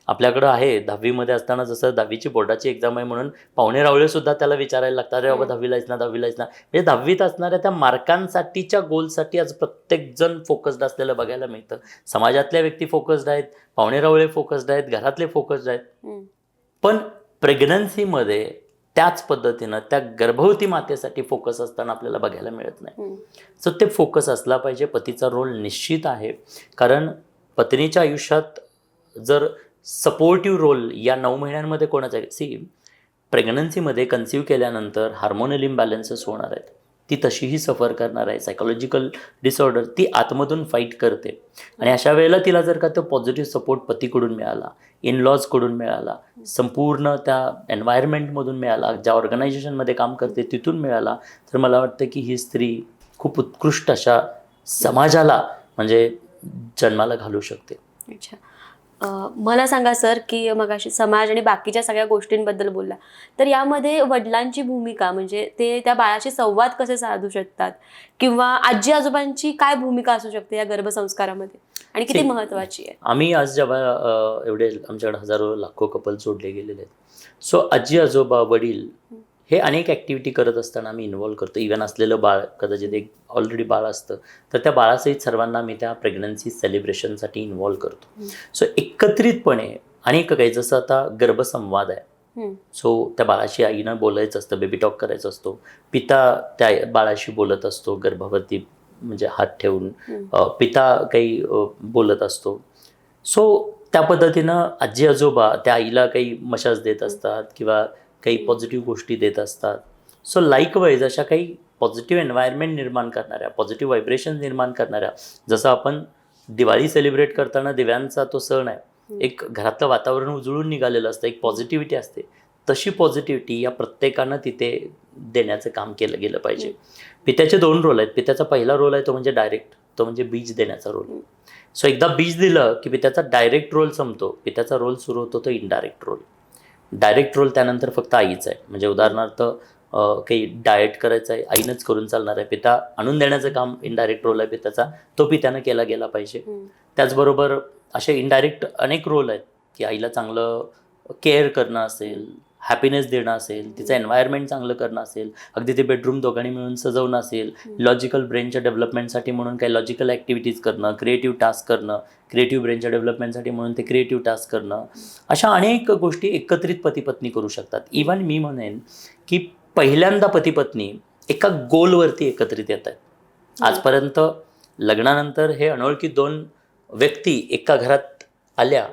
आपल्याकडं आहे 10वीमध्ये असताना, जसं 10वीची बोर्डाची एक्झाम आहे म्हणून पाहुणे रावळे सुद्धा त्याला विचारायला लागतात, अरे बाबा 10वीलाच ना. म्हणजे 10वीत असणाऱ्या त्या मार्कांसाठीच्या गोलसाठी आज प्रत्येकजण फोकस्ड असलेलं बघायला मिळतं. समाजातल्या व्यक्ती फोकस्ड आहेत, पाहुणे रावळे फोकस्ड आहेत, घरातले फोकस्ड आहेत. पण प्रेग्नन्सीमध्ये त्याच पद्धतीनं त्या गर्भवती मातेसाठी फोकस असताना आपल्याला बघायला मिळत नाही. सो ते फोकस असला पाहिजे. पतीचा रोल निश्चित आहे, कारण पत्नीच्या आयुष्यात जर सपोर्टिव्ह रोल या 9 महिन्यांमध्ये कोणाचा आहे. सी, प्रेग्नन्सीमध्ये कन्सिव्ह केल्यानंतर हार्मोनल इम्बॅलन्सेस होणार आहेत, ती तशीही सफर करणार आहे. सायकोलॉजिकल डिसऑर्डर ती आतमधून फाईट करते आणि अशा वेळेला तिला जर का तो पॉझिटिव्ह सपोर्ट पतीकडून मिळाला, इनलॉजकडून मिळाला, संपूर्ण त्या एन्व्हायरमेंटमधून मिळाला, ज्या ऑर्गनायझेशनमध्ये काम करते तिथून मिळाला, तर मला वाटतं की ही स्त्री खूप उत्कृष्ट अशा समाजाला म्हणजे जन्माला घालू शकते. अच्छा, मला सांगा सर की मगाशी समाज आणि बाकीच्या सगळ्या गोष्टींबद्दल बोलला, तर यामध्ये वडिलांची भूमिका, म्हणजे ते त्या बाळाशी संवाद कसे साधू शकतात किंवा आजी आजोबांची काय भूमिका असू शकते या गर्भसंस्कारामध्ये आणि किती महत्त्वाची आहे? आम्ही आज जेव्हा एवढे आमच्याकडे हजारो लाखो कपल जोडले गेलेले आहेत. सो आजी आजोबा, वडील हे अनेक ॲक्टिव्हिटी करत असताना आम्ही इन्व्हॉल्व करतो. इव्हन असलेलं बाळ, कदाचित एक ऑलरेडी बाळ असतं, तर त्या बाळासहित सर्वांना मी त्या प्रेग्नन्सी सेलिब्रेशनसाठी इन्व्हॉल्व करतो. सो एकत्रितपणे अनेक काही, जसं आता गर्भसंवाद आहे, सो त्या बाळाशी आईनं बोलायचं असतं, बेबी टॉक करायचा असतो, पिता त्या बाळाशी बोलत असतो, गर्भावरती म्हणजे हात ठेवून पिता काही बोलत असतो. सो त्या पद्धतीनं आजी आजोबा त्या आईला काही मशाज देत असतात किंवा काही पॉझिटिव्ह गोष्टी देत असतात. सो लाईकवाईज अशा काही पॉझिटिव्ह एन्व्हायरमेंट निर्माण करणाऱ्या, पॉझिटिव्ह व्हायब्रेशन निर्माण करणाऱ्या, जसं आपण दिवाळी सेलिब्रेट करताना दिव्यांचा तो सण आहे, एक घरातलं वातावरण उजळून निघालेलं असतं, एक पॉझिटिव्हिटी असते, तशी पॉझिटिव्हिटी या प्रत्येकानं तिथे देण्याचं काम केलं गेलं पाहिजे. पित्याचे 2 रोल आहेत. पित्याचा पहिला रोल आहे तो म्हणजे डायरेक्ट, तो म्हणजे बीज देण्याचा रोल. सो एकदा बीज दिलं की पित्याचा डायरेक्ट रोल संपतो, पित्याचा रोल सुरू होतो तो इनडायरेक्ट रोल. डायरेक्ट रोल त्यानंतर फक्त आईचा आहे. म्हणजे उदाहरणार्थ काही डाएट करायचं आहे, आईनंच करून चालणार आहे. पिता आणून देण्याचं काम इनडायरेक्ट रोल आहे पित्याचा, तो पित्यानं केला गेला पाहिजे. त्याचबरोबर असे इनडायरेक्ट अनेक रोल आहेत की आईला चांगलं केअर करणं असेल, हॅपीनेस देणं असेल, तिचं एन्व्हायरमेंट चांगलं करणं असेल, अगदी ते बेडरूम दोघांनी मिळून सजवणं असेल, लॉजिकल ब्रेनच्या डेव्हलपमेंटसाठी म्हणून काही लॉजिकल ॲक्टिव्हिटीज करणं, क्रिएटिव्ह टास्क करणं, क्रिएटिव्ह ब्रेनच्या डेव्हलपमेंटसाठी म्हणून ते क्रिएटिव्ह टास्क करणं, अशा अनेक गोष्टी एकत्रित पती पत्नी करू शकतात. इव्हन मी म्हणेन की पहिल्यांदा पती पत्नी एका गोलवरती एकत्रित येत आहेत. आजपर्यंत लग्नानंतर हे अनोळखी 2 व्यक्ती एका घरात आल्या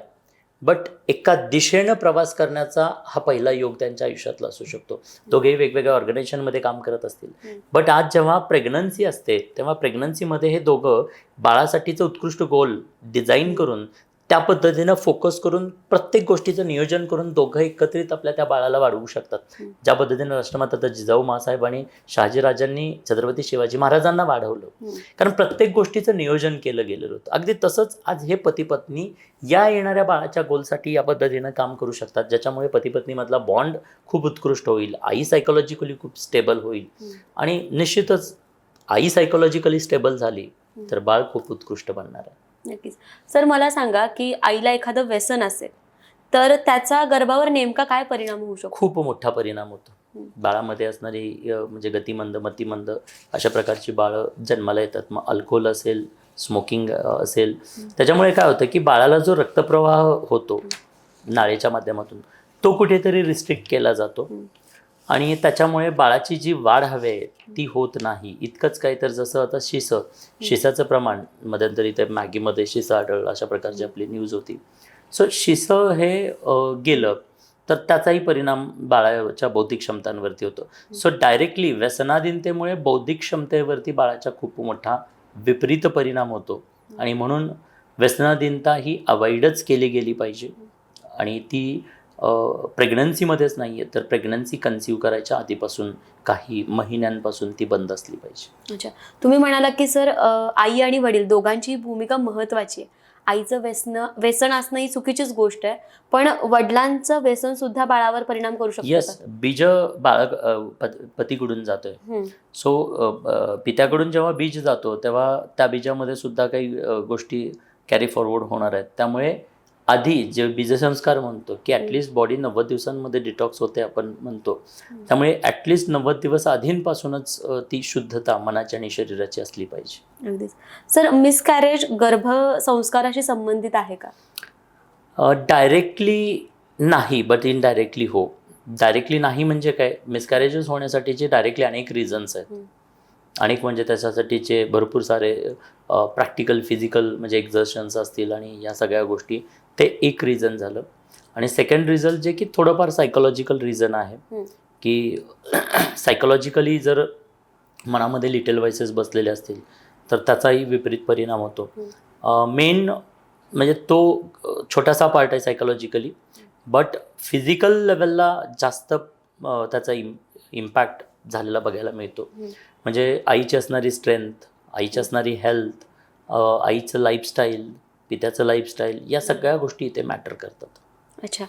बट एका दिशेनं प्रवास करण्याचा हा पहिला योग त्यांच्या आयुष्यातला असू शकतो. दोघेही वेगवेगळ्या ऑर्गनायझेशनमध्ये काम करत असतील, बट आज जेव्हा प्रेग्नन्सी असते तेव्हा प्रेग्नन्सीमध्ये हे दोघं बाळासाठीचं उत्कृष्ट गोल डिझाईन करून त्या पद्धतीनं फोकस करून प्रत्येक गोष्टीचं नियोजन करून दोघं एकत्रित आपल्या त्या बाळाला वाढवू शकतात. ज्या पद्धतीनं राष्ट्रमाता जिजाऊ माँसाहेब आणि शहाजीराजांनी छत्रपती शिवाजी महाराजांना वाढवलं, कारण प्रत्येक गोष्टीचं नियोजन केलं गेलेलं होतं. अगदी तसंच आज हे पती पत्नी या येणाऱ्या बाळाच्या गोलसाठी या पद्धतीनं काम करू शकतात, ज्याच्यामुळे पती पत्नीमधला बॉन्ड खूप उत्कृष्ट होईल, आई सायकोलॉजिकली खूप स्टेबल होईल आणि निश्चितच आई सायकोलॉजिकली स्टेबल झाली तर बाळ खूप उत्कृष्ट बनणार आहे. नक्कीच. सर मला सांगा की आईला एखादं व्यसन असेल तर त्याचा गर्भावर नेमका काय परिणाम होऊ शकतो? खूप मोठा परिणाम होतो. बाळामध्ये असणारी म्हणजे गतिमंद मतिमंद अशा प्रकारची बाळं जन्माला येतात. मग अल्कोहोल असेल, स्मोकिंग असेल, त्याच्यामुळे काय होतं की बाळाला जो रक्तप्रवाह होतो नाळेच्या माध्यमातून तो कुठेतरी रिस्ट्रिक्ट केला जातो आणि त्याच्यामुळे बाळाची जी वाढ हवी आहे ती होत नाही. इतकंच काय तर जसं आता शिसाचं प्रमाण मध्यंतरी ते मॅगीमध्ये शिसा आढळलं अशा प्रकारची आपली न्यूज होती. सो शिसं हे गेलं तर त्याचाही परिणाम बाळाच्या बौद्धिक क्षमतांवरती होतो. सो डायरेक्टली व्यसनाधीनतेमुळे बौद्धिक क्षमतेवरती बाळाचा खूप मोठा विपरीत परिणाम होतो आणि म्हणून व्यसनाधीनता ही अवॉइडच केली गेली पाहिजे आणि ती प्रेग्नन्सीमध्येच नाही आहे तर प्रेग्नन्सी कन्सिव्ह करायच्या आधीपासून काही महिन्यांपासून ती बंद असली पाहिजे. अच्छा, तुम्ही म्हणाला की सर आई आणि वडील दोघांची भूमिका महत्त्वाची आहे. आईचं व्यसन असणं ही चुकीचीच गोष्ट आहे, पण वडिलांचं व्यसन सुद्धा बाळावर परिणाम करू शकतं. येस, बीज पतीकडून जातोय. सो पित्याकडून जेव्हा बीज जातो तेव्हा त्या बीजामध्ये सुद्धा काही गोष्टी कॅरी फॉरवर्ड होणार आहेत. त्यामुळे आधी जे बीजसंस्कार म्हणतो की ॲटलिस्ट बॉडी 90 दिवसांमध्ये डिटॉक्स होते आपण म्हणतो, त्यामुळे ॲटलिस्ट 90 दिवस आधींपासूनच ती शुद्धता मनाची आणि शरीराची असली पाहिजे. अगदीच. सर मिसकॅरेज गर्भसंस्काराशी संबंधित आहे का? डायरेक्टली नाही बट इनडायरेक्टली हो. डायरेक्टली नाही म्हणजे काय, मिसकॅरेजेस होण्यासाठीचे डायरेक्टली अनेक रिझन्स आहेत. अनेक म्हणजे त्याच्यासाठीचे भरपूर सारे प्रॅक्टिकल फिजिकल म्हणजे एक्झर्शन्स असतील आणि या सगळ्या गोष्टी, ते एक रिझन झालं. आणि सेकंड रिझन जे की थोडंफार सायकोलॉजिकल रिझन आहे की सायकोलॉजिकली जर मनामध्ये लिटल व्हॉइसेस बसलेले असतील तर त्याचाही विपरीत परिणाम होतो. मेन म्हणजे तो छोटासा पार्ट आहे सायकोलॉजिकली, बट फिजिकल लेवलला जास्त त्याचा इम्पॅक्ट झालेला बघायला मिळतो. म्हणजे आईची असणारी स्ट्रेंथ, आईची असणारी हेल्थ, आईचं लाईफस्टाईल, पित्याचं लाईफस्टाईल, या सगळ्या गोष्टी इथे मॅटर करतात. अच्छा,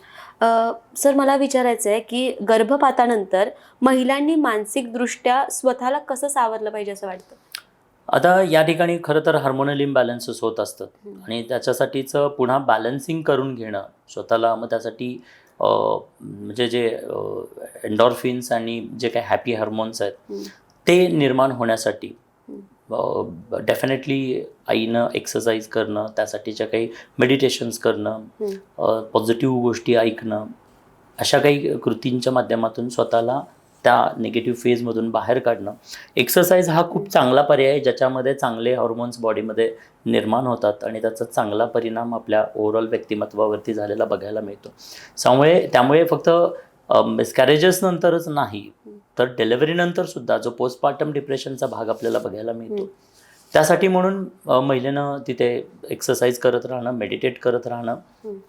सर मला विचारायचं आहे की गर्भपातानंतर महिलांनी मानसिकदृष्ट्या स्वतःला कसं सावरलं पाहिजे असं वाटतं? आता या ठिकाणी खरं तर हार्मोनल इम्बॅलन्सेस होत असतात आणि त्याच्यासाठीचं पुन्हा बॅलन्सिंग करून घेणं स्वतःला. मग त्यासाठी म्हणजे जे एन्डॉर्फिन्स आणि जे काही हॅपी हार्मोन्स आहेत ते निर्माण होण्यासाठी डेफिनेटली आईनं एक्सरसाइज करणं, त्यासाठीच्या काही मेडिटेशन्स करणं, पॉझिटिव्ह गोष्टी ऐकणं, अशा काही कृतींच्या माध्यमातून स्वतःला त्या निगेटिव्ह फेजमधून बाहेर काढणं. एक्सरसाइज हा खूप चांगला पर्याय आहे ज्याच्यामध्ये चांगले हॉर्मोन्स बॉडीमध्ये निर्माण होतात आणि त्याचा चांगला परिणाम आपल्या ओव्हरऑल व्यक्तिमत्वावरती झालेला बघायला मिळतो. त्यामुळे फक्त मिसकॅरेजेस नंतरच नाही तर डिलिव्हरीनंतर सुद्धा जो पोस्टपार्टम डिप्रेशनचा भाग आपल्याला बघायला मिळतो, त्यासाठी म्हणून महिलेनं तिथे एक्सरसाइज करत राहणं, मेडिटेट करत राहणं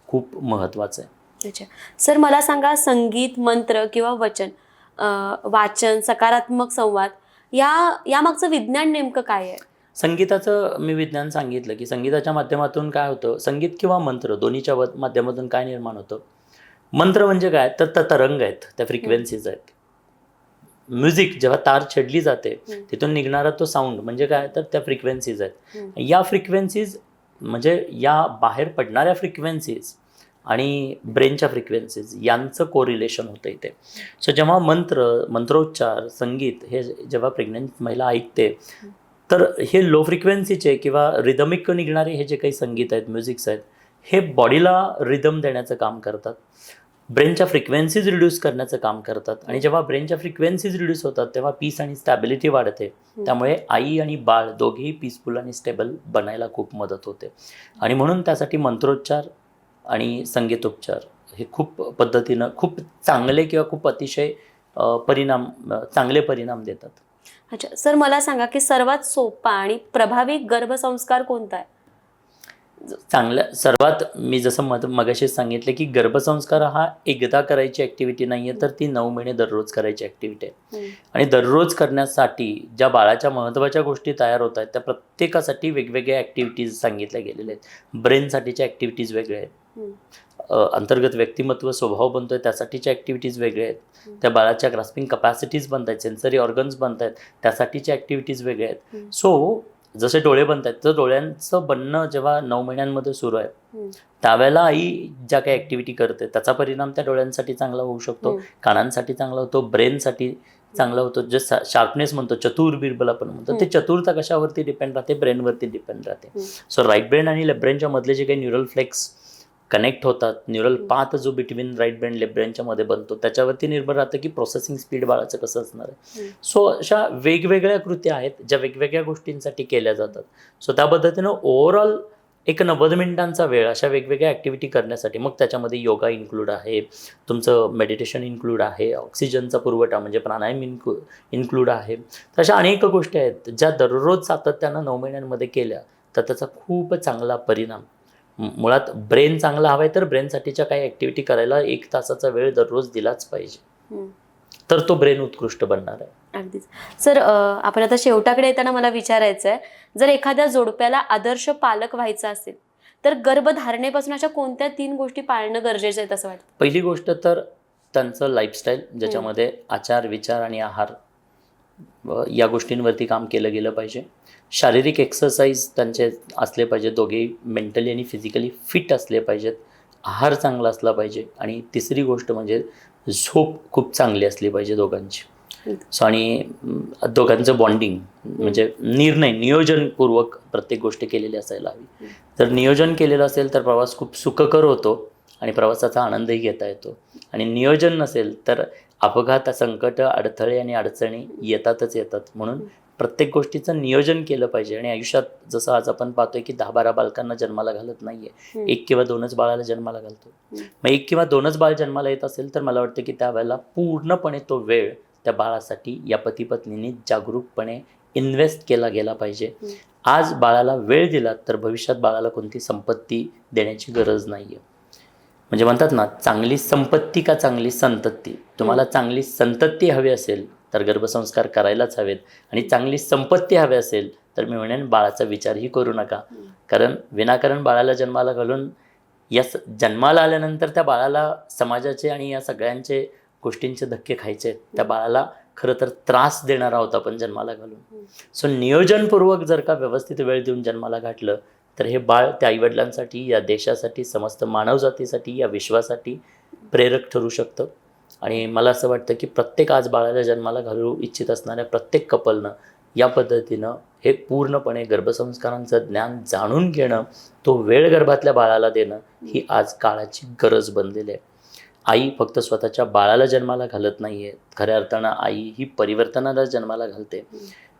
खूप महत्त्वाचं आहे. अच्छा, सर मला सांगा संगीत, मंत्र किंवा वाचन, सकारात्मक संवाद यामागचं विज्ञान नेमकं काय आहे? संगीताचं मी विज्ञान सांगितलं की संगीताच्या माध्यमातून काय होतं, संगीत किंवा मंत्र दोन्हीच्या माध्यमातून काय निर्माण होतं. मंत्र म्हणजे काय तर त्या तरंग आहेत, त्या फ्रिक्वेन्सीज आहेत. म्युझिक जेव्हा तार छेडली जाते तिथून निघणारा तो साऊंड म्हणजे काय तर त्या फ्रिक्वेन्सीज आहेत. या फ्रिक्वेन्सीज म्हणजे या बाहेर पडणाऱ्या फ्रिक्वेन्सीज आणि ब्रेनच्या फ्रिक्वेन्सीज यांचं कोरिलेशन होतं इथे. सो जेव्हा मंत्रोच्चार, संगीत हे जेव्हा प्रेग्नंट महिला ऐकते तर हे लो फ्रिक्वेन्सीचे किंवा रिदमिक निघणारे हे जे काही संगीत आहेत, म्युझिक्स आहेत, हे बॉडीला रिदम देण्याचं काम करतात, ब्रेनच्या फ्रिक्वेन्सीज रिड्यूस करण्याचं काम करतात. आणि जेव्हा ब्रेनच्या फ्रिक्वेन्सीज रिड्यूस होतात तेव्हा पीस आणि स्टॅबिलिटी वाढते. त्यामुळे आई आणि बाळ दोघेही पीसफुल आणि स्टेबल बनायला खूप मदत होते. आणि म्हणून त्यासाठी मंत्रोच्चार, आणि संगीतोपचार हे खूप पद्धतीनं खूप चांगले किंवा खूप अतिशय चांगले परिणाम देतात. अच्छा सर, मला सांगा की सर्वात सोपा आणि प्रभावी गर्भसंस्कार कोणता आहे? सर्वात मी जसं मगाशीच सांगितलं की गर्भसंस्कार हा एकदा करायची ॲक्टिव्हिटी नाही आहे, तर ती 9 महिने दररोज करायची ॲक्टिव्हिटी आहे. आणि दररोज करण्यासाठी ज्या बाळाच्या महत्त्वाच्या गोष्टी तयार होत आहेत त्या प्रत्येकासाठी वेगवेगळ्या ॲक्टिव्हिटीज सांगितल्या गेलेल्या आहेत. ब्रेनसाठीच्या ॲक्टिव्हिटीज वेगळ्या आहेत, अंतर्गत व्यक्तिमत्व स्वभाव बनतोय त्यासाठीच्या ॲक्टिव्हिटीज वेगळ्या आहेत, त्या बाळाच्या ग्रास्पिंग कपॅसिटीज बनत आहेत, सेन्सरी ऑर्गन्स बनत आहेत त्यासाठीच्या ॲक्टिव्हिटीज वेगळ्या आहेत. सो जसे डोळे बनत आहेत तर डोळ्यांचं बनणं जेव्हा 9 महिन्यांमध्ये सुरू आहे त्यावेळेला आई ज्या काही ॲक्टिव्हिटी करते त्याचा परिणाम त्या डोळ्यांसाठी चांगला होऊ शकतो, कानांसाठी चांगला होतो, ब्रेनसाठी चांगला होतो. जे शार्पनेस म्हणतो, चतुर बिरबल आपण म्हणतो, ते चतुरता कशावरती डिपेंड राहते? ब्रेनवरती डिपेंड राहते. सो राईट ब्रेन आणि लेफ्ट ब्रेनच्या मधले जे काही न्यूरल फ्लेक्स कनेक्ट होतात, न्यूरल पाथ जो बिटवीन राईट ब्रेन लेफ्ट ब्रेनच्या मध्ये बनतो त्याच्यावरती निर्भर राहतं की प्रोसेसिंग स्पीड बाळाचं कसं असणार आहे. सो अशा वेगवेगळ्या कृत्या आहेत ज्या वेगवेगळ्या गोष्टींसाठी केल्या जातात. सो त्या पद्धतीनं ओव्हरऑल एक 90 मिनिटांचा वेळ अशा वेगवेगळ्या ॲक्टिव्हिटी करण्यासाठी, मग त्याच्यामध्ये योगा इन्क्लूड आहे, तुमचं मेडिटेशन इन्क्लूड आहे, ऑक्सिजनचा पुरवठा म्हणजे प्राणायाम इन्क्लूड आहे. तर अशा अनेक गोष्टी आहेत ज्या दररोज सातत्यानं 9 महिन्यांमध्ये केल्या तर त्याचा खूप चांगला परिणाम. मुळात ब्रेन चांगला हवा आहे तर ब्रेनसाठीच्या काही ॲक्टिव्हिटी करायला 1 तासाचा वेळ दररोज दिलाच पाहिजे, तर तो ब्रेन उत्कृष्ट बनणार आहे. अगदीच सर, आपण आता शेवटाकडे येताना मला विचारायचं आहे, जर एखाद्या जोडप्याला आदर्श पालक व्हायचं असेल तर गर्भधारणेपासून अशा कोणत्या 3 गोष्टी पाळणं गरजेचं आहे असं वाटतं? पहिली गोष्ट तर त्यांचं लाईफस्टाईल, ज्याच्यामध्ये आचार विचार आणि आहार या गोष्टींवरती काम केलं गेलं पाहिजे. शारीरिक एक्सरसाइज त्यांचे असले पाहिजे, दोघेही मेंटली आणि फिजिकली फिट असले पाहिजेत, आहार चांगला असला पाहिजे. आणि तिसरी गोष्ट म्हणजे झोप खूप चांगली असली पाहिजे दोघांची. सो आणि दोघांचं बॉन्डिंग म्हणजे नियोजनपूर्वक प्रत्येक गोष्ट केलेली असायला हवी. जर नियोजन केलेलं असेल तर प्रवास खूप सुखकर होतो आणि प्रवासाचा आनंदही घेता येतो. आणि नियोजन नसेल तर अपघात, संकट, अडथळे आणि अडचणी येतातच येतात. म्हणून प्रत्येक गोष्टीचं नियोजन केलं पाहिजे. आणि आयुष्यात जसं आज आपण पाहतोय की 10-12 बालकांना जन्माला घालत नाहीये, 1 किंवा 2च बाळाला जन्माला घालतो. मग 1 किंवा 2च बाळ जन्माला येत असेल तर मला वाटतं की त्यावेळेला पूर्णपणे तो वेळ त्या बाळासाठी या पती पत्नींनी जागरूकपणे इन्व्हेस्ट केला गेला पाहिजे. आज बाळाला वेळ दिला तर भविष्यात बाळाला कोणती संपत्ती देण्याची गरज नाहीये. म्हणजे म्हणतात ना, चांगली संपत्ती का चांगली संतती. तुम्हाला चांगली संतती हवी असेल तर गर्भसंस्कार करायलाच हवेत, आणि चांगली संपत्ती हवी असेल तर मी म्हणेन बाळाचा विचारही करू नका. कारण विनाकारण बाळाला जन्माला घालून जन्माला आल्यानंतर त्या बाळाला समाजाचे आणि या सगळ्यांचे गोष्टींचे धक्के खायचे आहेत. त्या बाळाला खरं तर त्रास देणार आहोत आपण जन्माला घालून. सो नियोजनपूर्वक जर का व्यवस्थित वेळ देऊन जन्माला घातलं तर हे बाळ त्या आईवडिलांसाठी, या देशासाठी, समस्त मानवजातीसाठी, या विश्वासाठी प्रेरक ठरू शकतं. आणि मला असं वाटतं की प्रत्येक आज बाळाला जन्माला घालू इच्छित असणाऱ्या प्रत्येक कपलनं या पद्धतीनं हे पूर्णपणे गर्भसंस्कारांचं ज्ञान जाणून घेणं, तो वेळ गर्भातल्या बाळाला देणं ही आज काळाची गरज बनलेली आहे. आई फक्त स्वतःच्या बाळाला जन्माला घालत नाही आहे, खऱ्या अर्थानं आई ही परिवर्तनाला जन्माला घालते.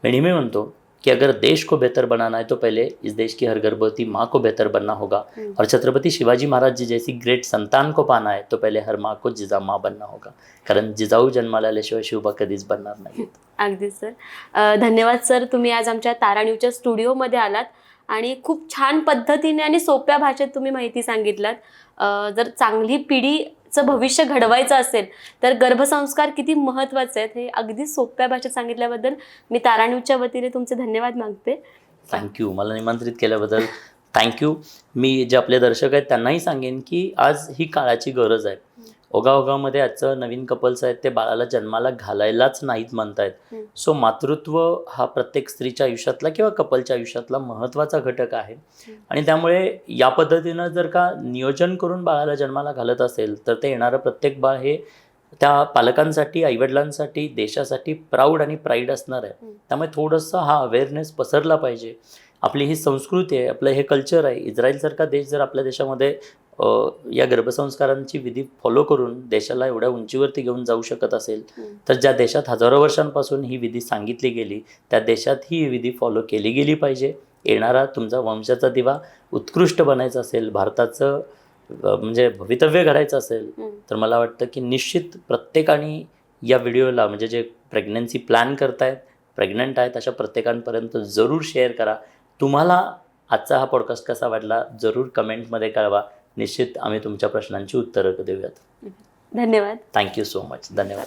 मी नेहमी म्हणतो कि अगर देश को बेहतर बनाना है तो पहले इस देश की हर गर्भवती माँ को बेहतर बनना होगा, और छत्रपति शिवाजी महाराज जी जैसी ग्रेट संतान को पाना है तो पहले हर माँ को जिजा माँ बनना होगा. कारण जिजाऊ जन्माला आल्याशिवाय शिवबा कधीच बनणार नाही. अगदी सर, धन्यवाद सर, तुम्ही आज आमच्या तारा न्यूजच्या स्टुडिओमध्ये आलात आणि खूप छान पद्धतीने आणि सोप्या भाषेत तुम्ही माहिती सांगितलात. जर चांगली पिढीचं भविष्य घडवायचं असेल तर गर्भसंस्कार किती महत्त्वाचे आहेत हे अगदी सोप्या भाषेत सांगितल्याबद्दल मी तारा न्यूजच्या वतीने तुमचे धन्यवाद मागते. थँक्यू, मला निमंत्रित केल्याबद्दल थँक्यू. मी जे आपले दर्शक आहेत त्यांनाही सांगेन की आज ही काळाची गरज आहे. ओघाओघामध्ये आजचं नवीन कपल्स आहेत ते बाळाला जन्माला घालायलाच नाहीत म्हणतायत. सो मातृत्व हा प्रत्येक स्त्रीच्या आयुष्यातला किंवा कपलच्या आयुष्यातला महत्त्वाचा घटक आहे. आणि त्यामुळे या पद्धतीनं जर का नियोजन करून बाळाला जन्माला घालत असेल तर ते येणारं प्रत्येक बाळ हे त्या पालकांसाठी, आईवडिलांसाठी, देशासाठी प्राऊड आणि प्राईड असणार आहे. त्यामुळे थोडंसं हा अवेअरनेस पसरला पाहिजे. आपली ही संस्कृती आहे, आपलं हे कल्चर आहे. इस्रायलसारखा देश जर आपल्या देशामध्ये या गर्भसंस्कारांची विधी फॉलो करून देशाला एवढ्या उंचीवरती घेऊन जाऊ शकत असेल तर ज्या देशात हजारो वर्षांपासून ही विधी सांगितली गेली त्या देशात ही विधी फॉलो केली गेली पाहिजे. येणारा तुमचा वंशाचा दिवा उत्कृष्ट बनायचा असेल, भारताचं म्हणजे भवितव्य घडायचं असेल तर मला वाटतं की निश्चित प्रत्येकाने या व्हिडिओला म्हणजे जे प्रेग्नन्सी प्लॅन करतायत, प्रेग्नंट आहेत अशा प्रत्येकांपर्यंत जरूर शेअर करा. तुम्हाला आजचा हा पॉडकास्ट कसा वाटला जरूर कमेंटमध्ये कळवा. निश्चित आम्ही तुमच्या प्रश्नांची उत्तरं देऊयात. धन्यवाद. Thank you so much. धन्यवाद.